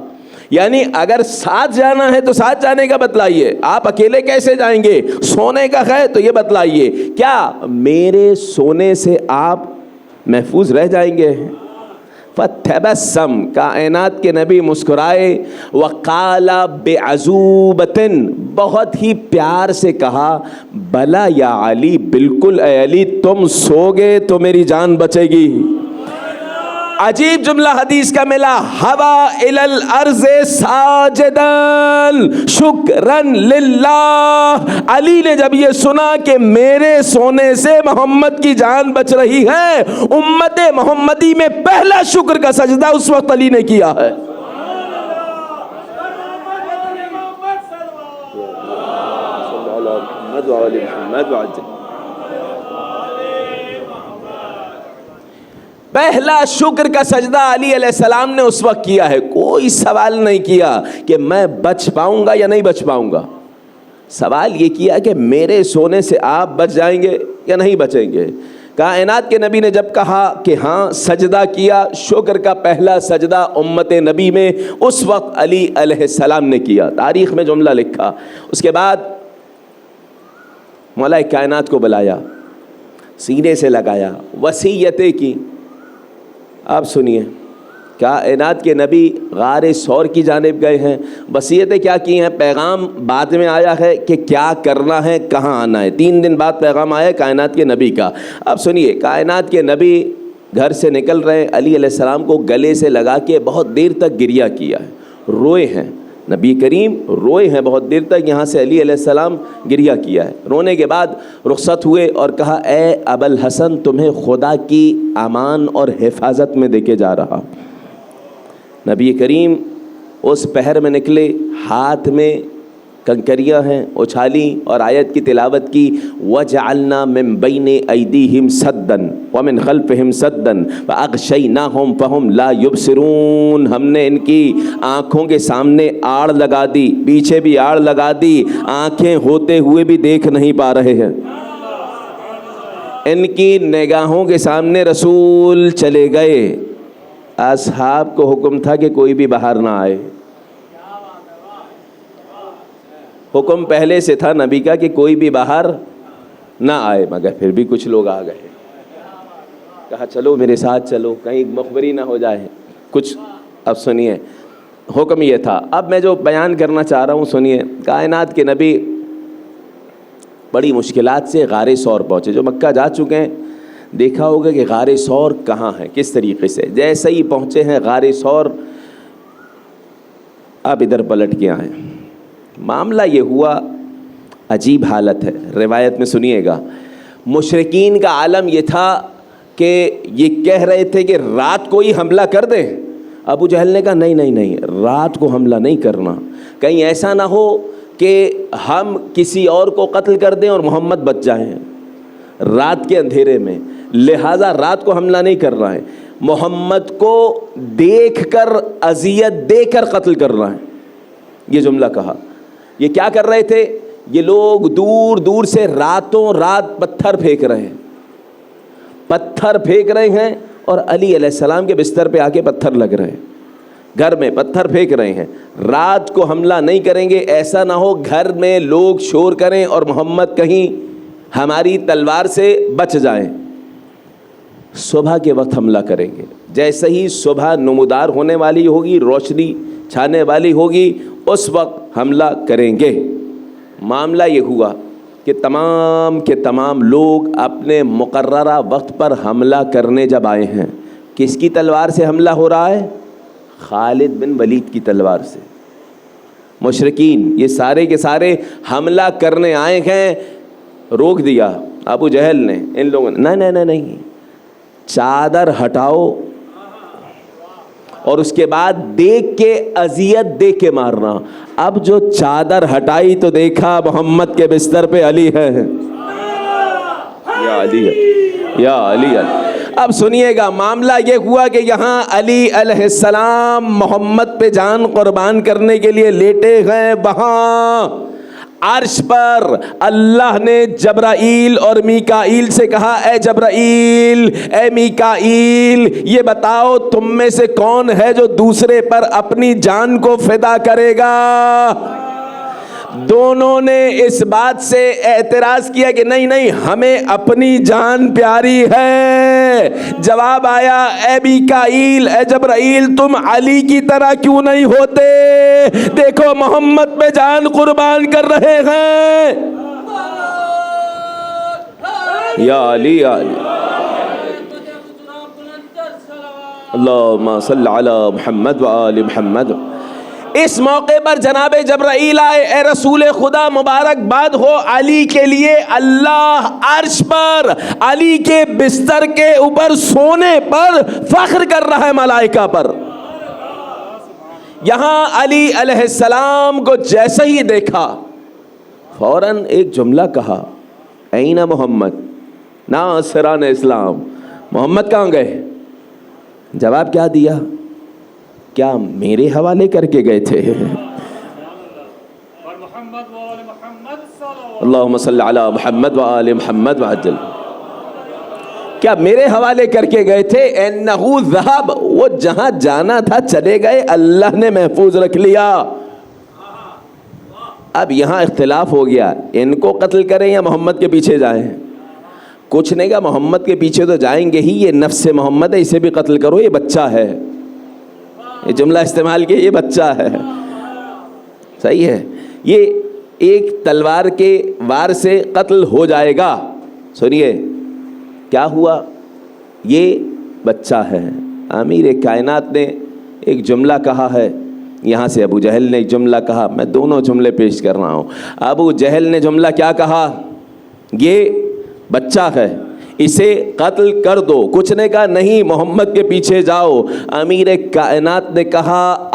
یعنی اگر ساتھ جانا ہے تو ساتھ جانے کا بتلائیے، آپ اکیلے کیسے جائیں گے؟ سونے کا ہے تو یہ بتلائیے کیا میرے سونے سے آپ محفوظ رہ جائیں گے؟ فتبسم، کائنات کے نبی مسکرائے، وقال بعذوبۃ، بہت ہی پیار سے کہا بلا یا علی، بالکل اے علی، تم سوگے تو میری جان بچے گی۔ عجیب جملہ حدیث کا ملا، ہوا الی الارض ساجدا شکرا للہ، علی نے جب یہ سنا کہ میرے سونے سے محمد کی جان بچ رہی ہے، امت محمدی میں پہلا شکر کا سجدہ اس وقت علی نے کیا ہے۔ پہلا شکر کا سجدہ علی علیہ السلام نے اس وقت کیا ہے. کوئی سوال نہیں کیا کہ میں بچ پاؤں گا یا نہیں بچ پاؤں گا. سوال یہ کیا کہ میرے سونے سے آپ بچ جائیں گے یا نہیں بچیں گے. کائنات کے نبی نے جب کہا کہ ہاں سجدہ کیا, شکر کا پہلا سجدہ امت نبی میں اس وقت علی علیہ السلام نے کیا. تاریخ میں جملہ لکھا. اس کے بعد مولا کائنات کو بلایا, سینے سے لگایا, وصیتیں کی. آپ سنیے, کائنات کے نبی غار ثور کی جانب گئے ہیں. وصیتیں کیا کی ہیں؟ پیغام بعد میں آیا ہے کہ کیا کرنا ہے, کہاں آنا ہے. 3 دن بعد پیغام آیا کائنات کے نبی کا. اب سنیے, کائنات کے نبی گھر سے نکل رہے, علی علیہ السلام کو گلے سے لگا کے بہت دیر تک گریہ کیا ہے, روئے ہیں. نبی کریم روئے ہیں بہت دیر تک, یہاں سے علی علیہ السلام گریہ کیا ہے. رونے کے بعد رخصت ہوئے اور کہا اے ابوالحسن تمہیں خدا کی امان اور حفاظت میں دے کے جا رہا. نبی کریم اس پہر میں نکلے, ہاتھ میں کنکریاں ہیں, اچھالی اور آیت کی تلاوت کی. وَجَعَلْنَا مِن بَيْنِ أَيْدِيهِمْ سَدًّا وَمِنْ خَلْفِهِمْ سَدًّا فَأَغْشَيْنَاهُمْ فَهُمْ لَا يُبْصِرُونَ. ہم نے ان کی آنکھوں کے سامنے آڑ لگا دی, پیچھے بھی آڑ لگا دی, آنکھیں ہوتے ہوئے بھی دیکھ نہیں پا رہے ہیں. ان کی نگاہوں کے سامنے رسول چلے گئے. اصحاب کو حکم تھا کہ کوئی بھی باہر نہ آئے. حکم پہلے سے تھا نبی کا کہ کوئی بھی باہر نہ آئے, مگر پھر بھی کچھ لوگ آ گئے. کہا چلو میرے ساتھ چلو, کہیں مخبری نہ ہو جائے کچھ. اب سنیے, حکم یہ تھا. اب میں جو بیان کرنا چاہ رہا ہوں سنیے. کائنات کے نبی بڑی مشکلات سے غار ثور پہنچے. جو مکہ جا چکے ہیں دیکھا ہوگا کہ غار ثور کہاں ہے, کس طریقے سے. جیسے ہی پہنچے ہیں غار ثور, اب ادھر پلٹ کے آئے. معاملہ یہ ہوا, عجیب حالت ہے, روایت میں سنیے گا. مشرکین کا عالم یہ تھا کہ یہ کہہ رہے تھے کہ رات کو ہی حملہ کر دیں. ابو جہل نے کہا نہیں نہیں نہیں, رات کو حملہ نہیں کرنا, کہیں ایسا نہ ہو کہ ہم کسی اور کو قتل کر دیں اور محمد بچ جائیں رات کے اندھیرے میں. لہٰذا رات کو حملہ نہیں کر رہا ہے, محمد کو دیکھ کر اذیت دے کر قتل کر رہا ہے. یہ جملہ کہا. یہ کیا کر رہے تھے؟ یہ لوگ دور دور سے راتوں رات پتھر پھینک رہے ہیں, پتھر پھینک رہے ہیں, اور علی علیہ السلام کے بستر پہ آ کے پتھر لگ رہے ہیں. گھر میں پتھر پھینک رہے ہیں. رات کو حملہ نہیں کریں گے, ایسا نہ ہو گھر میں لوگ شور کریں اور محمد کہیں ہماری تلوار سے بچ جائیں. صبح کے وقت حملہ کریں گے. جیسے ہی صبح نمودار ہونے والی ہوگی, روشنی چھانے والی ہوگی, اس وقت حملہ کریں گے. معاملہ یہ ہوا کہ تمام کے تمام لوگ اپنے مقررہ وقت پر حملہ کرنے جب آئے ہیں. کس کی تلوار سے حملہ ہو رہا ہے؟ خالد بن ولید کی تلوار سے. مشرکین یہ سارے کے سارے حملہ کرنے آئے ہیں. روک دیا ابو جہل نے, ان لوگوں نے نہیں نہیں نہیں, چادر ہٹاؤ اور اس کے بعد دیکھ کے اذیت دے کے مارنا. اب جو چادر ہٹائی تو دیکھا محمد کے بستر پہ علی ہے. یا علی ہے, یا علی ہے. اب سنیے گا, معاملہ یہ ہوا کہ یہاں علی علیہ السلام محمد پہ جان قربان کرنے کے لیے لیٹے گئے. وہاں عرش پر اللہ نے جبرائیل اور میکائیل سے کہا, اے جبرائیل, اے میکائیل, یہ بتاؤ تم میں سے کون ہے جو دوسرے پر اپنی جان کو فدا کرے گا. دونوں نے اس بات سے اعتراض کیا کہ نہیں نہیں, ہمیں اپنی جان پیاری ہے. جواب آیا, اے میکائیل, اے جبرائیل, تم علی کی طرح کیوں نہیں ہوتے؟ دیکھو محمد پہ جان قربان کر رہے ہیں. یا علی, یا علی. اللہم صلی علی محمد و آل محمد. اس موقع پر جناب جبرائیل آئے. اے رسول خدا مبارکباد ہو علی کے لیے, اللہ عرش پر علی کے بستر کے اوپر سونے پر فخر کر رہا ہے ملائکہ پر. یہاں علی علیہ السلام کو جیسے ہی دیکھا فوراً ایک جملہ کہا, این محمد ناصران اسلام. محمد کہاں گئے؟ جواب کیا دیا؟ کیا میرے حوالے کر کے گئے تھے؟ اللہم صلی علی محمد و آل محمد وعجل. کیا میرے حوالے کر کے گئے تھے؟ انہو ذہب، وہ جہاں جانا تھا چلے گئے، اللہ نے محفوظ رکھ لیا. اب یہاں اختلاف ہو گیا، ان کو قتل کریں یا محمد کے پیچھے جائیں؟ کچھ نہیں کہا محمد کے پیچھے تو جائیں گے ہی، یہ نفس محمد ہے، اسے بھی قتل کرو، یہ بچہ ہے. یہ جملہ استعمال کیا، یہ بچہ ہے. صحیح ہے، یہ ایک تلوار کے وار سے قتل ہو جائے گا. سنیے کیا ہوا، یہ بچہ ہے. امیر کائنات نے ایک جملہ کہا ہے، یہاں سے ابو جہل نے ایک جملہ کہا. میں دونوں جملے پیش کر رہا ہوں. ابو جہل نے جملہ کیا کہا؟ یہ بچہ ہے، اسے قتل کر دو. کچھ نے کہا نہیں محمد کے پیچھے جاؤ. امیر کائنات نے کہا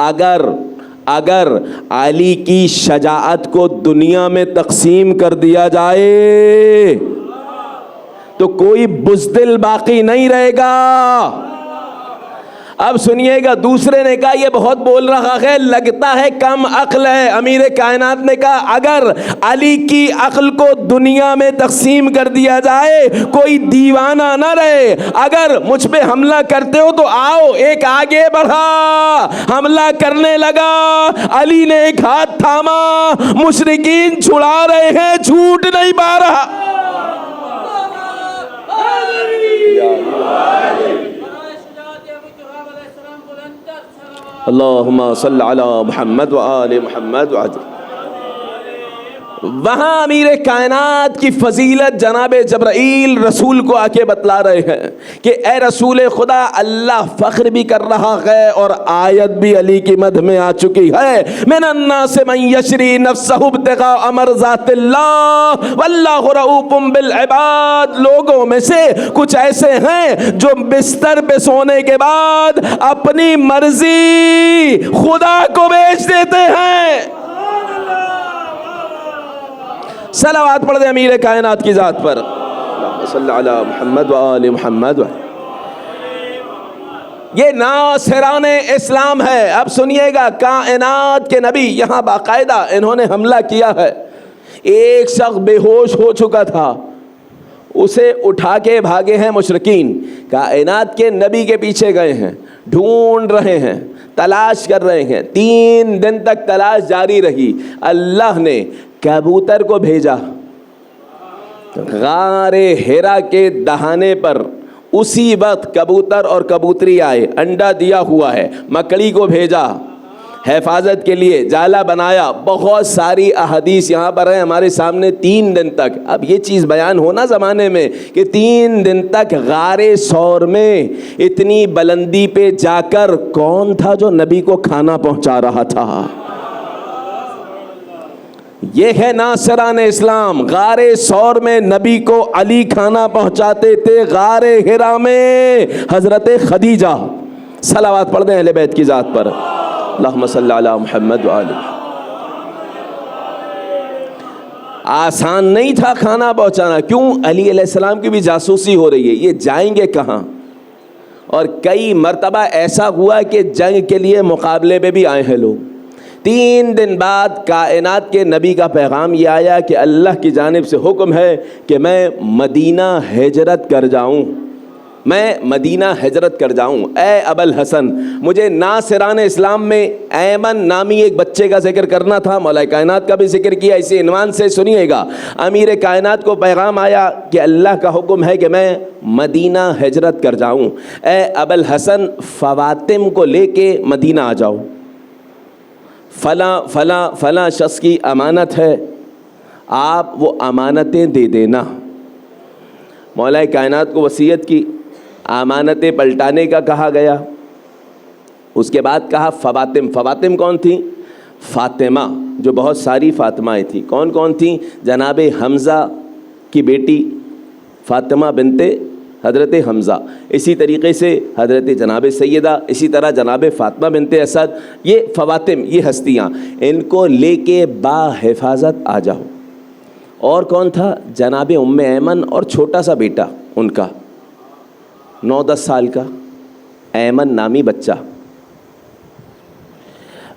اگر علی کی شجاعت کو دنیا میں تقسیم کر دیا جائے تو کوئی بزدل باقی نہیں رہے گا. اب سنیے گا، دوسرے نے کہا یہ بہت بول رہا ہے، لگتا ہے کم عقل ہے. امیر کائنات نے کہا اگر علی کی عقل کو دنیا میں تقسیم کر دیا جائے کوئی دیوانہ نہ رہے. اگر مجھ پہ حملہ کرتے ہو تو آؤ. ایک آگے بڑھا، حملہ کرنے لگا. علی نے ایک ہاتھ تھاما، مشرکین چھڑا رہے ہیں، چھوٹ نہیں پا رہا. اللہم صلی علی محمد و آل محمد وعجل. وہاں امیر کائنات کی فضیلت جناب جبرائیل رسول کو آ کے بتلا رہے ہیں کہ اے رسول خدا، اللہ فخر بھی کر رہا ہے اور آیت بھی علی کی مدح میں آ چکی ہے. من الناس من یشری نفسہ ابتغاء مرضات اللہ واللہ رؤوف بالعباد. لوگوں میں سے کچھ ایسے ہیں جو بستر پہ سونے کے بعد اپنی مرضی خدا کو بیچ دیتے ہیں. صلوات پڑھ دیں امیر کائنات کی ذات پر. اللہم صلی علی محمد و آل محمد. یہ ناصران اسلام ہے. اب سنیے گا، کائنات کے نبی یہاں باقاعدہ انہوں نے حملہ کیا ہے. ایک شخص بے ہوش ہو چکا تھا، اسے اٹھا کے بھاگے ہیں مشرکین. کائنات کے نبی کے پیچھے گئے ہیں، ڈھونڈ رہے ہیں، تلاش کر رہے ہیں. 3 دن تک تلاش جاری رہی. اللہ نے کبوتر کو بھیجا غار ہیرا کے دہانے پر. اسی وقت کبوتر اور کبوتری آئے، انڈا دیا ہوا ہے. مکڑی کو بھیجا حفاظت کے لیے، جالا بنایا. بہت ساری احادیث یہاں پر ہیں ہمارے سامنے. 3 دن تک، اب یہ چیز بیان ہونا زمانے میں کہ 3 دن تک غار ثور میں اتنی بلندی پہ جا کر کون تھا جو نبی کو کھانا پہنچا رہا تھا؟ یہ ہے ناصران اسلام. غار ثور میں نبی کو علی کھانا پہنچاتے تھے، غار ہرا میں حضرت خدیجہ. صلوات پڑھ دیں اہل بیت کی ذات پر. اللہم صلی علی محمد و آل. آسان نہیں تھا کھانا پہنچانا. کیوں؟ علی علیہ السلام کی بھی جاسوسی ہو رہی ہے، یہ جائیں گے کہاں. اور کئی مرتبہ ایسا ہوا کہ جنگ کے لیے مقابلے پہ بھی آئے ہیں لوگ. 3 دن بعد کائنات کے نبی کا پیغام یہ آیا کہ اللہ کی جانب سے حکم ہے کہ میں مدینہ ہجرت کر جاؤں. میں مدینہ ہجرت کر جاؤں. اے ابوالحسن، مجھے ناصران اسلام میں ایمن نامی ایک بچے کا ذکر کرنا تھا، مولا کائنات کا بھی ذکر کیا. اسی عنوان سے سنیے گا، امیر کائنات کو پیغام آیا کہ اللہ کا حکم ہے کہ میں مدینہ ہجرت کر جاؤں. اے ابوالحسن، فواتم کو لے کے مدینہ آ جاؤ. فلاں فلاں فلاں شخص کی امانت ہے، آپ وہ امانتیں دے دینا. مولا کائنات کو وصیت کی، امانتیں پلٹانے کا کہا گیا. اس کے بعد کہا فواتم. فواتم کون تھیں؟ فاطمہ، جو بہت ساری فاطمائیں تھیں. کون کون تھیں؟ جناب حمزہ کی بیٹی فاطمہ بنت حضرت حمزہ، اسی طریقے سے حضرت جناب سیدہ، اسی طرح جناب فاطمہ بنت اسد. یہ فواتم، یہ ہستیاں، ان کو لے کے با حفاظت آ جاؤ. اور کون تھا؟ جناب ایمن اور چھوٹا سا بیٹا ان کا 9-10 سال کا ایمن نامی بچہ،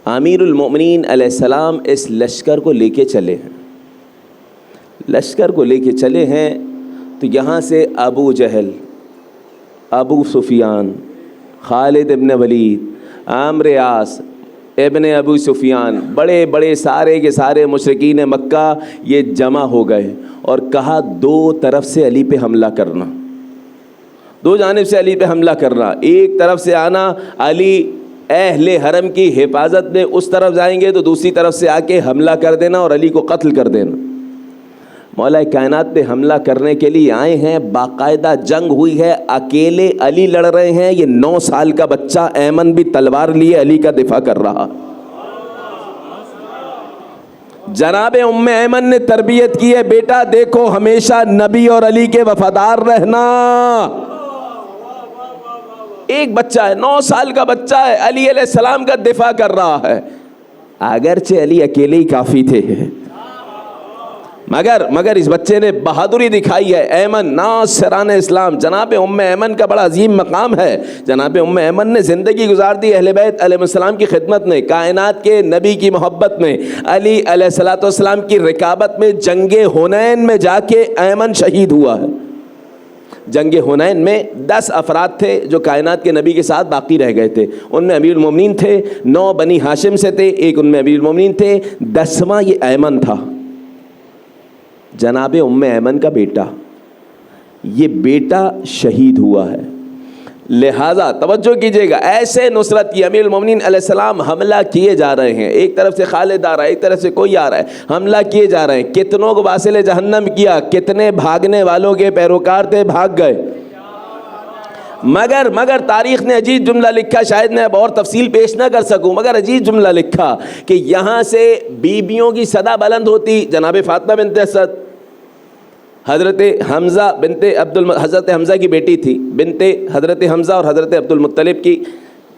امیر المومنین علیہ السلام اس لشکر کو لے کے چلے ہیں، لشکر کو لے کے چلے ہیں تو یہاں سے ابو جہل، ابو سفیان، خالد ابن ولید، عامر عاص ابن ابو سفیان، بڑے بڑے سارے کے سارے مشرکین مکہ یہ جمع ہو گئے اور کہا دو طرف سے علی پہ حملہ کرنا، دو جانب سے علی پہ حملہ کرنا، ایک طرف سے آنا، علی اہل حرم کی حفاظت میں اس طرف جائیں گے تو دوسری طرف سے آ کے حملہ کر دینا اور علی کو قتل کر دینا۔ مولا کائنات پہ حملہ کرنے کے لیے آئے ہیں، باقاعدہ جنگ ہوئی ہے، اکیلے علی لڑ رہے ہیں، یہ 9 سال کا بچہ ایمن بھی تلوار لیے علی کا دفاع کر رہا۔ جناب ام ایمن نے تربیت کی ہے، بیٹا دیکھو ہمیشہ نبی اور علی کے وفادار رہنا۔ ایک بچہ ہے، 9 سال کا بچہ ہے، علی علیہ السلام کا دفاع کر رہا ہے، اگرچہ علی اکیلے ہی کافی تھے، مگر اس بچے نے بہادری دکھائی ہے۔ ایمن ناصران اسلام، جناب ام ایمن کا بڑا عظیم مقام ہے۔ جناب ام ایمن نے زندگی گزار دی اہل بیت علیہ السلام کی خدمت میں، کائنات کے نبی کی محبت میں، علی علیہ السلام کی رکابت میں۔ جنگ حنین میں جا کے ایمن شہید ہوا ہے۔ جنگ حنین میں 10 افراد تھے جو کائنات کے نبی کے ساتھ باقی رہ گئے تھے، ان میں امیر المومنین تھے، 9 بنی ہاشم سے تھے، ایک ان میں امیر المومنین تھے، 10واں یہ ایمن تھا، جناب ام ایمن کا بیٹا۔ یہ بیٹا شہید ہوا ہے، لہٰذا توجہ کیجئے گا، ایسے نصرت کی امیر المومنین علیہ السلام حملہ کیے جا رہے ہیں، ایک طرف سے خالد آ رہا ہے، ایک طرف سے کوئی آ رہا ہے، حملہ کیے جا رہے ہیں، کتنوں کو واصل جہنم کیا، کتنے بھاگنے والوں کے پیروکار تھے بھاگ گئے۔ مگر تاریخ نے عجیب جملہ لکھا، شاید میں اب اور تفصیل پیش نہ کر سکوں، مگر عجیب جملہ لکھا کہ یہاں سے بیویوں کی صدا بلند ہوتی، جناب فاطمہ بنت اسد، حضرت حمزہ بنت حضرت حمزہ کی بیٹی تھی، بنت حضرت حمزہ اور حضرت عبد المطلب کی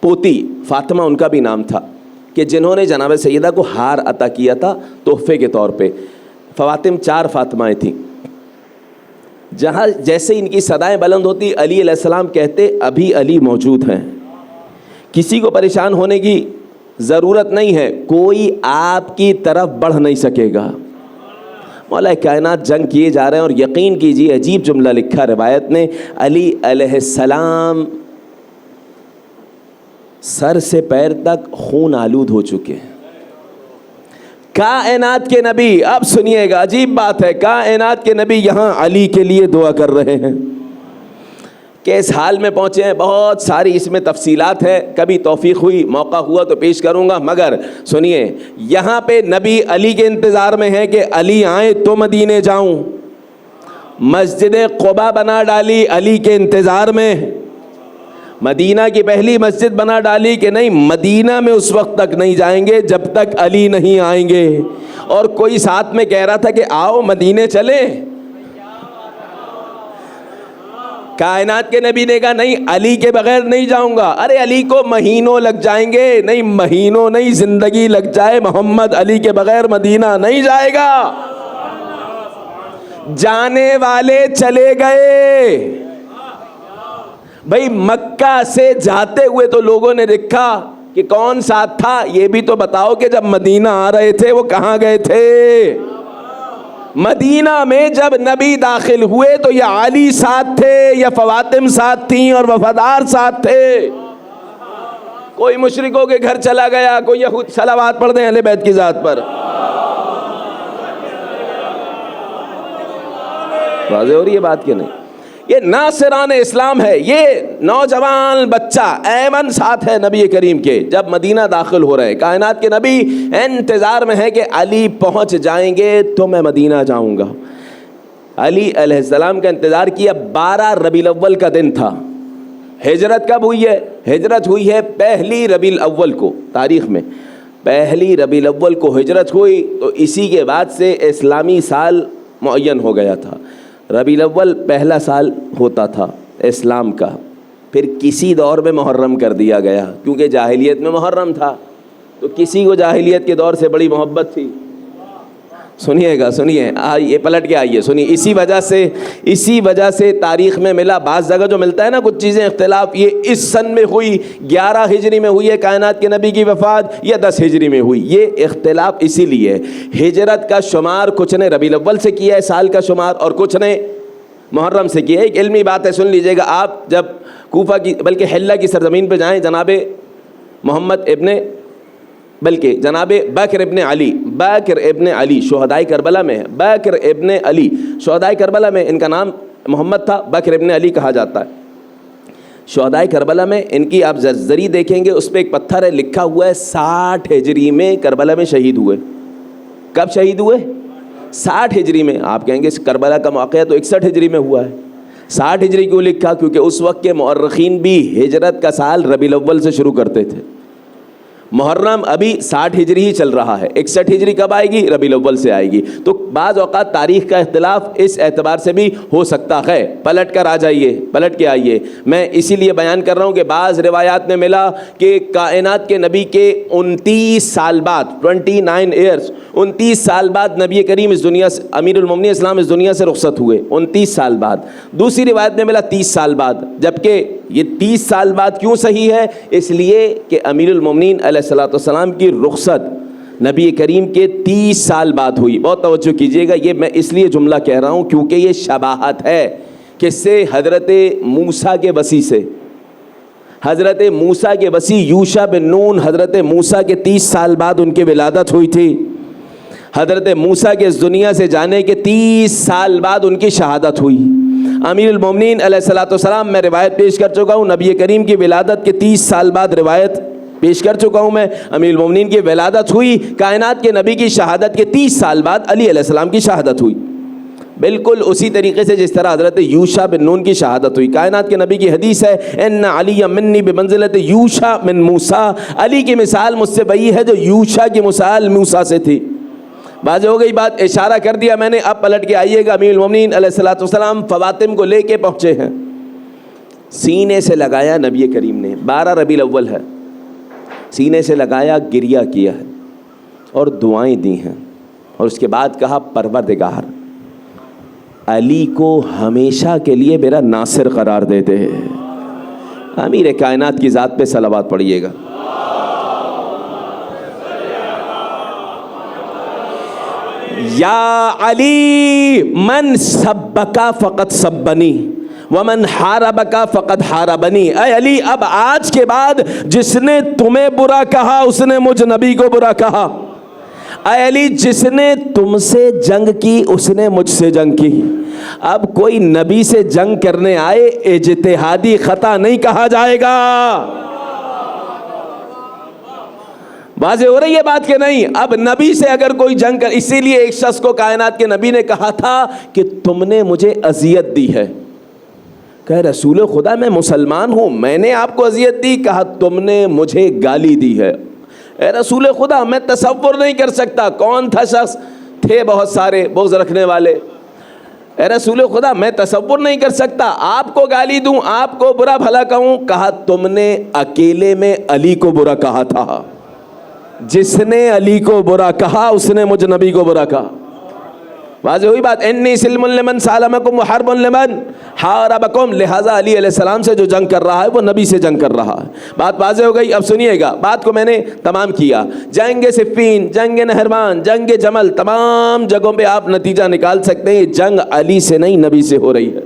پوتی فاطمہ ان کا بھی نام تھا، کہ جنہوں نے جناب سیدہ کو ہار عطا کیا تھا تحفے کے طور پہ۔ فواتم 4 فاطمائیں تھیں۔ جہاں جیسے ان کی صدائیں بلند ہوتی، علی علیہ السلام کہتے ابھی علی موجود ہیں، کسی کو پریشان ہونے کی ضرورت نہیں ہے، کوئی آپ کی طرف بڑھ نہیں سکے گا۔ مولا کائنات جنگ کیے جا رہے ہیں، اور یقین کیجیے عجیب جملہ لکھا روایت نے، علی علیہ السلام سر سے پیر تک خون آلود ہو چکے ہیں۔ کائنات کے نبی، اب سنیے گا عجیب بات ہے، کائنات کے نبی یہاں علی کے لیے دعا کر رہے ہیں کہ اس حال میں پہنچے ہیں۔ بہت ساری اس میں تفصیلات ہے، کبھی توفیق ہوئی موقع ہوا تو پیش کروں گا، مگر سنیے یہاں پہ نبی علی کے انتظار میں ہے کہ علی آئیں تو مدینے جاؤں۔ مسجد قباء بنا ڈالی علی کے انتظار میں، مدینہ کی پہلی مسجد بنا ڈالی کہ نہیں مدینہ میں اس وقت تک نہیں جائیں گے جب تک علی نہیں آئیں گے، اور کوئی ساتھ میں کہہ رہا تھا کہ آؤ مدینے چلیں، کائنات کے نبی نے کہا نہیں علی کے بغیر نہیں جاؤں گا۔ ارے علی کو مہینوں لگ جائیں گے، نہیں مہینوں نہیں زندگی لگ جائے، محمد علی کے بغیر مدینہ نہیں جائے گا۔ جانے والے چلے گئے، بھئی مکہ سے جاتے ہوئے تو لوگوں نے دیکھا کہ کون ساتھ تھا، یہ بھی تو بتاؤ کہ جب مدینہ آ رہے تھے وہ کہاں گئے تھے؟ مدینہ میں جب نبی داخل ہوئے تو یا علی ساتھ تھے یا فواتم ساتھ تھیں اور وفادار ساتھ تھے۔ کوئی مشرکوں کے گھر چلا گیا، کوئی یہود، صلوات پڑھ دیں اہل بیت کی ذات پر۔ واضح ہو رہی ہے بات کہ نہیں؟ یہ ناصران اسلام ہے، یہ نوجوان بچہ ایمن ساتھ ہے نبی کریم کے جب مدینہ داخل ہو رہے ہیں۔ کائنات کے نبی انتظار میں ہے کہ علی پہنچ جائیں گے تو میں مدینہ جاؤں گا۔ علی علیہ السلام کا انتظار کیا۔ 12 ربیع الاول کا دن تھا۔ ہجرت کب ہوئی ہے؟ ہجرت ہوئی ہے 1 ربیع الاول کو، تاریخ میں 1 ربیع الاول کو ہجرت ہوئی، تو اسی کے بعد سے اسلامی سال معین ہو گیا تھا۔ ربیع الاول پہلا سال ہوتا تھا اسلام کا، پھر کسی دور میں محرم کر دیا گیا، کیونکہ جاہلیت میں محرم تھا، تو کسی کو جاہلیت کے دور سے بڑی محبت تھی۔ سنیے گا، سنیے، یہ پلٹ کے آئیے، سنیے، اسی وجہ سے تاریخ میں ملا، بعض جگہ جو ملتا ہے نا کچھ چیزیں اختلاف، یہ اس سن میں ہوئی، 11 ہجری میں ہوئی ہے کائنات کے نبی کی وفات، یا 10 ہجری میں ہوئی، یہ اختلاف اسی لیے ہجرت کا شمار کچھ نے ربیع الاول سے کیا ہے سال کا شمار، اور کچھ نے محرم سے کیا ہے۔ ایک علمی بات ہے، سن لیجئے گا، آپ جب کوفہ کی بلکہ حلہ کی سرزمین پہ جائیں، جناب بکر ابن علی شہدائے کربلا میں ہے، بکر ابن علی شہدائے کربلا میں، ان کا نام محمد تھا، بکر ابن علی کہا جاتا ہے۔ شہدائے کربلا میں ان کی آپ زری دیکھیں گے، اس پہ ایک پتھر ہے، لکھا ہوا ہے 60 ہجری میں کربلا میں شہید ہوئے۔ کب شہید ہوئے؟ 60 ہجری میں۔ آپ کہیں گے کربلا کا واقعہ تو 61 ہجری میں ہوا ہے، 60 ہجری کیوں لکھا؟ کیونکہ اس وقت کے مورخین بھی ہجرت کا سال ربیع الاول سے شروع کرتے تھے۔ محرم ابھی 60 ہجری ہی چل رہا ہے، 61 ہجری کب آئے گی؟ ربیع الاول سے آئے گی۔ تو بعض اوقات تاریخ کا اختلاف اس اعتبار سے بھی ہو سکتا ہے۔ پلٹ کر آ جائیے، پلٹ کے آئیے، میں اسی لیے بیان کر رہا ہوں کہ بعض روایات میں ملا کہ کائنات کے نبی کے 29 سال بعد، 29 ایئرز، 29 سال بعد نبی کریم اس دنیا سے، امیر المومنین اسلام اس دنیا سے رخصت ہوئے، 29 سال بعد۔ دوسری روایت میں ملا 30 سال بعد، جبکہ یہ 30 سال بعد کیوں صحیح ہے؟ اس لیے کہ امیر المومنین علیہ الصلوۃ والسلام کی رخصت نبی کریم کے 30 سال بعد ہوئی۔ بہت توجہ کیجئے گا، یہ میں اس لیے جملہ کہہ رہا ہوں کیونکہ یہ شباہت ہے کس سے؟ حضرت موسیٰ کے وصی سے، حضرت موسیٰ کے وصی یوشع بن نون، حضرت موسیٰ کے 30 سال بعد ان کی ولادت ہوئی تھی، حضرت موسیٰ کے اس دنیا سے جانے کے 30 سال بعد ان کی شہادت ہوئی۔ امیر المومنین علیہ الصلوۃ والسلام، میں روایت پیش کر چکا ہوں، نبی کریم کی ولادت کے 30 سال بعد روایت پیش کر چکا ہوں میں، امیر المومنین کی ولادت ہوئی، کائنات کے نبی کی شہادت کے 30 سال بعد علی علیہ السلام کی شہادت ہوئی، بالکل اسی طریقے سے جس طرح حضرت یوشع بن نون کی شہادت ہوئی۔ کائنات کے نبی کی حدیث ہے، ان علی منی بمنزلۃ یوشع من موسیٰ، علی کی مثال مجھ سے وہی ہے جو یوشع کی مثال موسیٰ سے تھی۔ واضح ہو گئی بات، اشارہ کر دیا میں نے، اب پلٹ کے آئیے گا۔ امیر المومنین علیہ الصلوۃ والسلام فواتم کو لے کے پہنچے ہیں، سینے سے لگایا نبی کریم نے، 12 ربیع الاول ہے، سینے سے لگایا، گریہ کیا ہے اور دعائیں دی ہیں، اور اس کے بعد کہا پروردگار علی کو ہمیشہ کے لیے میرا ناصر قرار دے دے۔ امیر کائنات کی ذات پہ صلوات پڑھیے گا۔ یا علی من سبکا فقط سبنی ومن حاربکا فقط حاربنی، اے علی اب آج کے بعد جس نے تمہیں برا کہا اس نے مجھ نبی کو برا کہا، اے علی جس نے تم سے جنگ کی اس نے مجھ سے جنگ کی۔ اب کوئی نبی سے جنگ کرنے آئے اجتہادی خطا نہیں کہا جائے گا۔ واضح ہو رہی ہے بات کہ نہیں؟ اب نبی سے اگر کوئی جنگ کر، اسی لیے ایک شخص کو کائنات کے نبی نے کہا تھا کہ تم نے مجھے اذیت دی ہے، کہ رسول خدا میں مسلمان ہوں، میں نے آپ کو اذیت دی؟ کہا تم نے مجھے گالی دی ہے۔ اے رسول خدا میں تصور نہیں کر سکتا، کون تھا شخص؟ تھے بہت سارے بغض رکھنے والے۔ اے رسول خدا میں تصور نہیں کر سکتا آپ کو گالی دوں، آپ کو برا بھلا کہوں۔ کہا تم نے اکیلے میں علی کو برا کہا تھا، جس نے علی کو برا کہا اس نے مجھ نبی کو برا کہا۔ واضح ہوئی بات، انی سلم لمن سالمکم وحرب لمن حاربکم، لہذا علی علیہ السلام سے جو جنگ کر رہا ہے وہ نبی سے جنگ کر رہا ہے۔ بات واضح ہو گئی؟ اب سنیے گا، بات کو میں نے تمام کیا، جنگ صفین، جنگ نہروان، جنگ جمل، تمام جگہوں پہ آپ نتیجہ نکال سکتے ہیں جنگ علی سے نہیں نبی سے ہو رہی ہے۔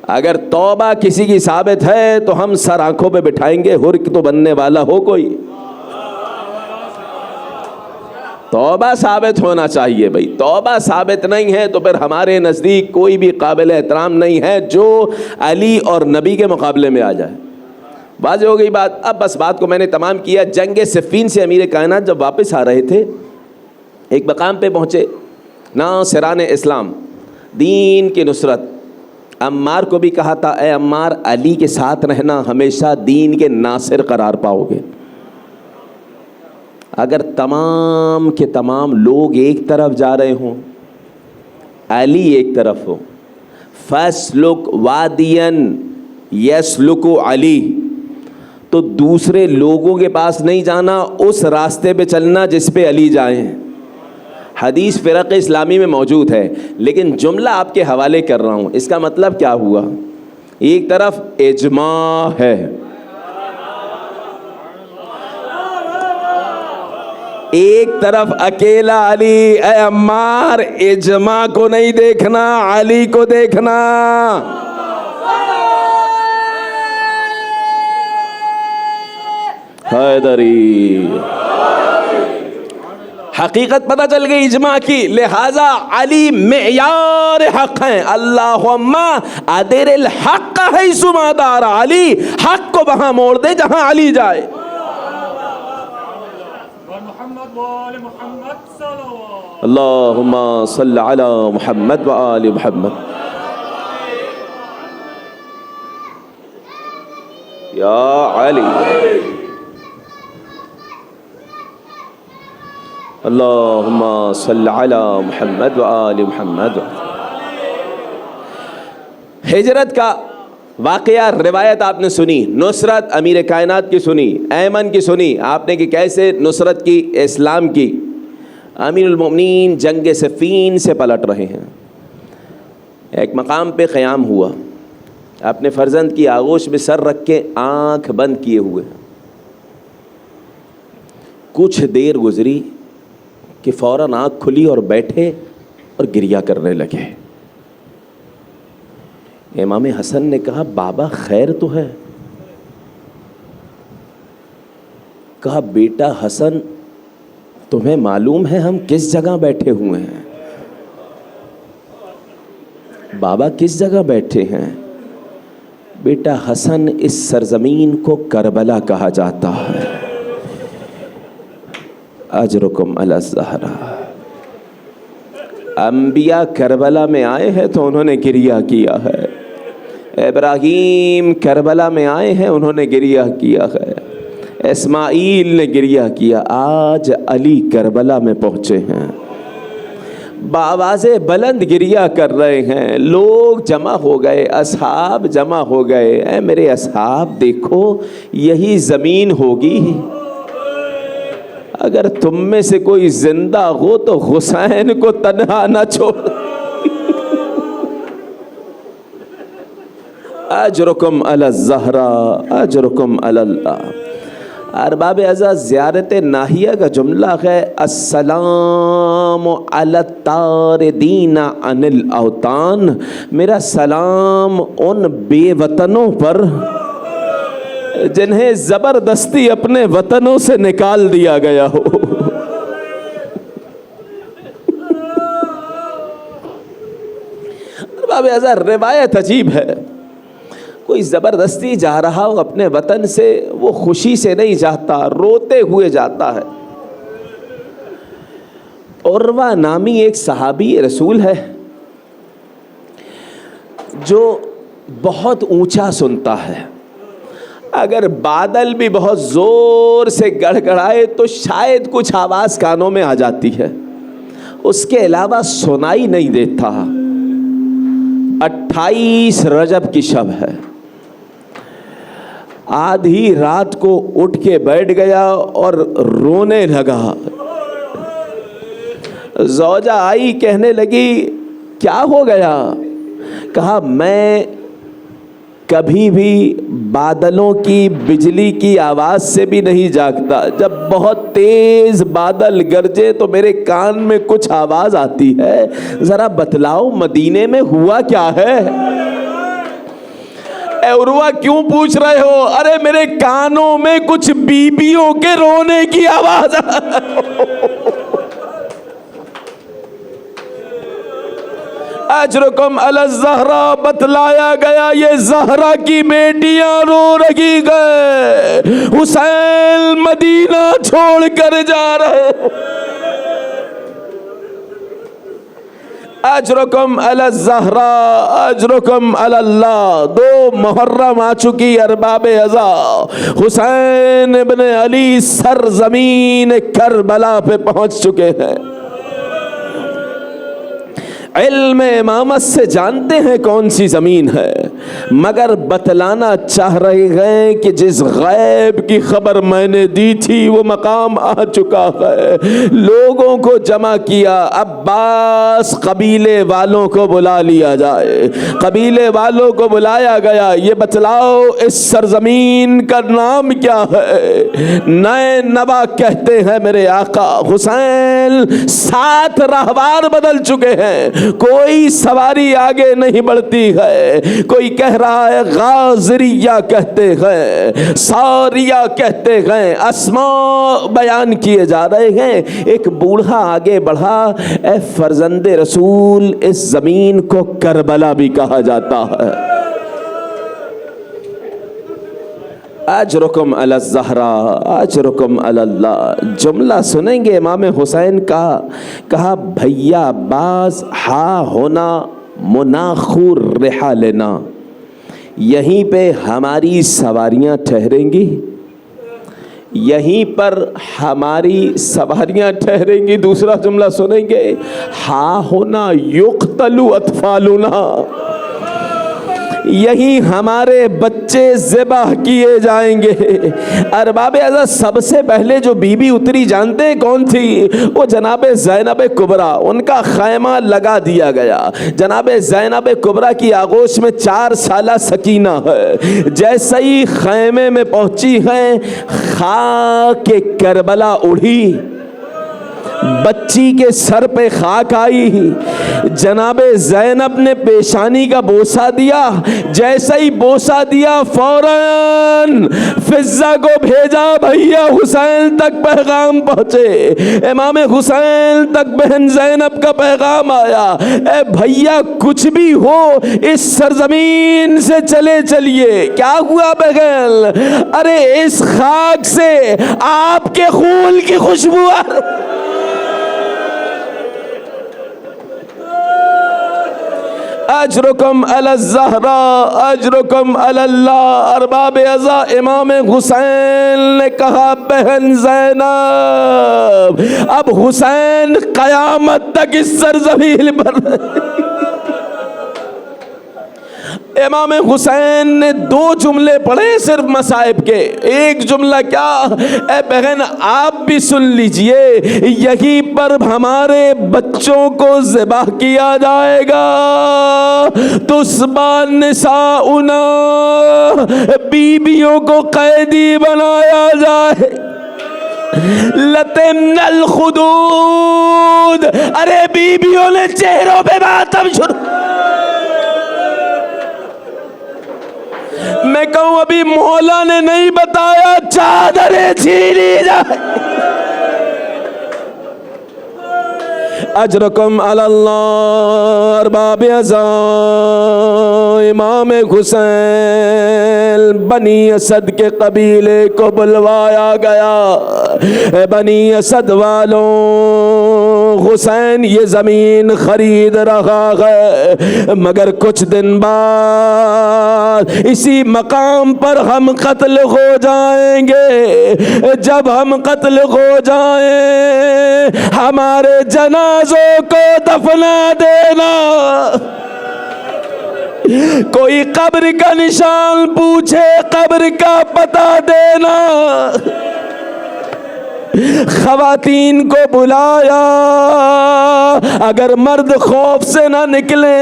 اگر توبہ کسی کی ثابت ہے تو ہم سر آنکھوں پہ بٹھائیں گے، ہرک تو بننے والا ہو کوئی، توبہ ثابت ہونا چاہیے بھائی، توبہ ثابت نہیں ہے تو پھر ہمارے نزدیک کوئی بھی قابل احترام نہیں ہے جو علی اور نبی کے مقابلے میں آ جائے۔ واضح ہو گئی بات؟ اب بس بات کو میں نے تمام کیا۔ جنگ صفین سے امیر کائنات جب واپس آ رہے تھے، ایک مقام پہ پہنچے، ناصران اسلام، دین کی نصرت، عمار کو بھی کہا تھا اے عمار علی کے ساتھ رہنا، ہمیشہ دین کے ناصر قرار پاؤ گے۔ اگر تمام کے تمام لوگ ایک طرف جا رہے ہوں، علی ایک طرف ہو، فَاسْلُكْ وَادِيًا يَسْلُكُ علی، تو دوسرے لوگوں کے پاس نہیں جانا، اس راستے پہ چلنا جس پہ علی جائیں۔ حدیث فرق اسلامی میں موجود ہے، لیکن جملہ آپ کے حوالے کر رہا ہوں. اس کا مطلب کیا ہوا؟ ایک طرف اجماع ہے، ایک طرف اکیلا علی. اے عمار، اجماع کو نہیں دیکھنا، علی کو دیکھنا. حیدری. حقیقت پتہ چل گئی اجماع کی، لہذا علی معیار حق ہیں. اللہم ادر الحق حیث ما دار. علی حق کو وہاں موڑ دے جہاں علی جائے. اللہم صل علی محمد و آل محمد. یا علی. اللہم صل علی محمد و آل محمد. ہجرت کا واقعہ روایت آپ نے سنی، نصرت امیر کائنات کی سنی، ایمن کی سنی آپ نے کہ کیسے نصرت کی، اسلام کی. امیر المومنین جنگ صفین سے پلٹ رہے ہیں. ایک مقام پہ قیام ہوا، اپنے فرزند کی آغوش میں سر رکھ کے آنکھ بند کیے ہوئے. کچھ دیر گزری کہ فوراً آنکھ کھلی اور بیٹھے اور گریہ کرنے لگے. امام حسن نے کہا بابا خیر تو ہے؟ کہا بیٹا حسن تمہیں معلوم ہے ہم کس جگہ بیٹھے ہوئے ہیں؟ بابا کس جگہ بیٹھے ہیں؟ بیٹا حسن اس سرزمین کو کربلا کہا جاتا ہے. اجرکم علی الزہرا. انبیاء کربلا میں آئے ہیں تو انہوں نے گریہ کیا ہے. ابراہیم کربلا میں آئے ہیں انہوں نے گریہ کیا ہے. اسماعیل نے گریہ کیا. آج علی کربلا میں پہنچے ہیں، بآواز بلند گریہ کر رہے ہیں. لوگ جمع ہو گئے، اصحاب جمع ہو گئے. اے میرے اصحاب دیکھو یہی زمین ہوگی، اگر تم میں سے کوئی زندہ ہو تو حسین کو تنہا نہ چھوڑ. اجرکم علی الزہرا، اجرکم علی اللہ. ارباب عزت زیارت ناہیہ کا جملہ ہے السلام علی الطاردین عن الاوطان. میرا سلام ان بے وطنوں پر جنہیں زبردستی اپنے وطنوں سے نکال دیا گیا ہو. ارباب عزت روایت عجیب ہے. کوئی زبردستی جا رہا ہو اپنے وطن سے، وہ خوشی سے نہیں جاتا، روتے ہوئے جاتا ہے. عروہ نامی ایک صحابی رسول ہے جو بہت اونچا سنتا ہے. اگر بادل بھی بہت زور سے گڑگڑائے تو شاید کچھ آواز کانوں میں آ جاتی ہے، اس کے علاوہ سنائی نہیں دیتا. 28 رجب کی شب ہے. آدھی رات کو اٹھ کے بیٹھ گیا اور رونے لگا. زوجہ آئی، کہنے لگی کیا ہو گیا؟ کہا میں کبھی بھی بادلوں کی بجلی کی آواز سے بھی نہیں جاگتا. جب بہت تیز بادل گرجے تو میرے کان میں کچھ آواز آتی ہے. ذرا بتلاؤ مدینے میں ہوا کیا ہے؟ اے عروہ کیوں پوچھ رہے ہو؟ ارے میرے کانوں میں کچھ بیویوں کے رونے کی آواز. اجرکم علی الزہرا. بتلایا گیا یہ زہرا کی بیٹیاں رو رہی گئے، حسین مدینہ چھوڑ کر جا رہے. اجرکم علی الزہرا، اجرکم علی اللہ. 2 محرم آ چکی ارباب عزا. حسین ابن علی سرزمین کربلا پہ پہنچ چکے ہیں. علم امامت سے جانتے ہیں کون سی زمین ہے. مگر بتلانا چاہ رہے ہیں کہ جس غیب کی خبر میں نے دی تھی وہ مقام آ چکا ہے۔ لوگوں کو جمع کیا، عباس قبیلے والوں کو بلا لیا جائے۔ قبیلے والوں کو بلایا گیا، یہ بتلاؤ اس سرزمین کا نام کیا ہے؟ نئے نوا کہتے ہیں میرے آقا حسین 7 راہوار بدل چکے ہیں، کوئی سواری آگے نہیں بڑھتی ہے۔ کوئی کہہ رہا ہے غازریہ کہتے ہیں، ساریہ کہتے ہیں، اسماء بیان کیے جا رہے ہیں۔ ایک بوڑھا آگے بڑھا، اے فرزند رسول اس زمین کو کربلا بھی کہا جاتا ہے۔ اجرکم علی الزہرا اجرکم علی اللہ، جملہ سنیں گے امام حسین کا، کہا بھیا باز ہا ہونا مناخور رحالنا، یہیں پہ ہماری سواریاں ٹھہریں گی، یہیں پر ہماری سواریاں ٹھہریں گی۔ دوسرا جملہ سنیں گے، ہا ہونا یقتل اطفالنا، یہی ہمارے بچے ذبح کیے جائیں گے۔ ارباب عزت سب سے پہلے جو بی بی اتری جانتے ہیں کون تھی؟ وہ جناب زینب کبریٰ، ان کا خیمہ لگا دیا گیا۔ جناب زینب کبریٰ کی آغوش میں 4 سالہ سکینہ ہے، جیسے ہی خیمے میں پہنچی ہیں خاک کربلا اڑھی، بچی کے سر پہ خاک آئی، جناب زینب نے پیشانی کا بوسہ دیا، جیسا ہی بوسہ دیا فوراً فضہ کو بھیجا، بھیا حسین تک پیغام پہنچے۔ امام حسین تک بہن زینب کا پیغام آیا، اے بھیا کچھ بھی ہو اس سرزمین سے چلے چلیے۔ کیا ہوا بغل؟ ارے اس خاک سے آپ کے خون کی خوشبو اجرکم علی الزہرا اجرکم علی اللہ۔ ارباب عزا امام حسین نے کہا بہن زینب اب حسین قیامت تک اس سرزمین پر امام حسین نے 2 جملے پڑھے صرف مصائب کے، ایک جملہ کیا؟ اے بہن آپ بھی سن لیجئے، یہیں پر ہمارے بچوں کو ذبح کیا جائے گا، تسبا نساؤنا، بیویوں کو قیدی بنایا جائے، لتمن الخدود، ارے بیویوں نے چہروں پہ ماتم شروع۔ میں کہوں ابھی مولا نے نہیں بتایا چادریں چھینی جائے۔ اجرکم علی اللہ۔ ارباب عزا امام حسین بنی اسد کے قبیلے کو بلوایا گیا۔ بنی اسد والوں حسین یہ زمین خرید رہا ہے، مگر کچھ دن بعد اسی مقام پر ہم قتل ہو جائیں گے۔ جب ہم قتل ہو جائیں ہمارے جنازوں کو دفنا دینا، کوئی قبر کا نشان پوچھے قبر کا پتہ دینا۔ خواتین کو بلایا، اگر مرد خوف سے نہ نکلے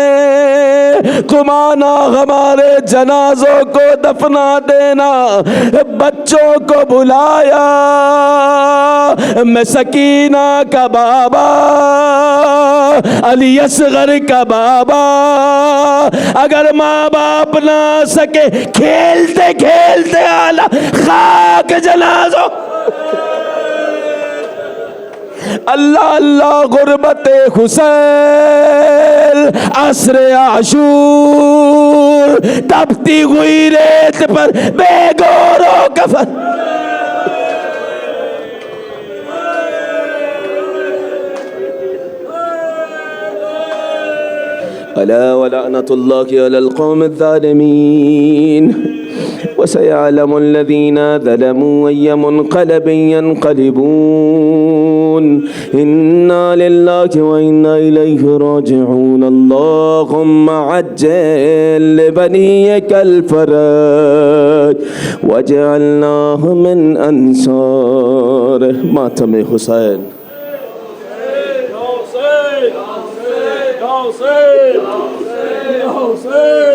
تم آنا ہمارے جنازوں کو دفنا دینا۔ بچوں کو بلایا، میں سکینہ کا بابا، علی اصغر کا بابا، اگر ماں باپ نہ سکے کھیلتے کھیلتے آلہ خاک جنازوں۔ اللہ اللہ غربت حسین، عصر عاشور، تپتی ہوئی ریت پر بے گور و کفن۔ الا ولعنۃ اللہ علی القوم الظالمین، وسيعلم الذين ظلموا أي منقلب ينقلبون۔ إنا لله وإنا إليه راجعون اللهم عجل لبنيك الفرج واجعلناه من أنصاره. ماتم حسین. حسین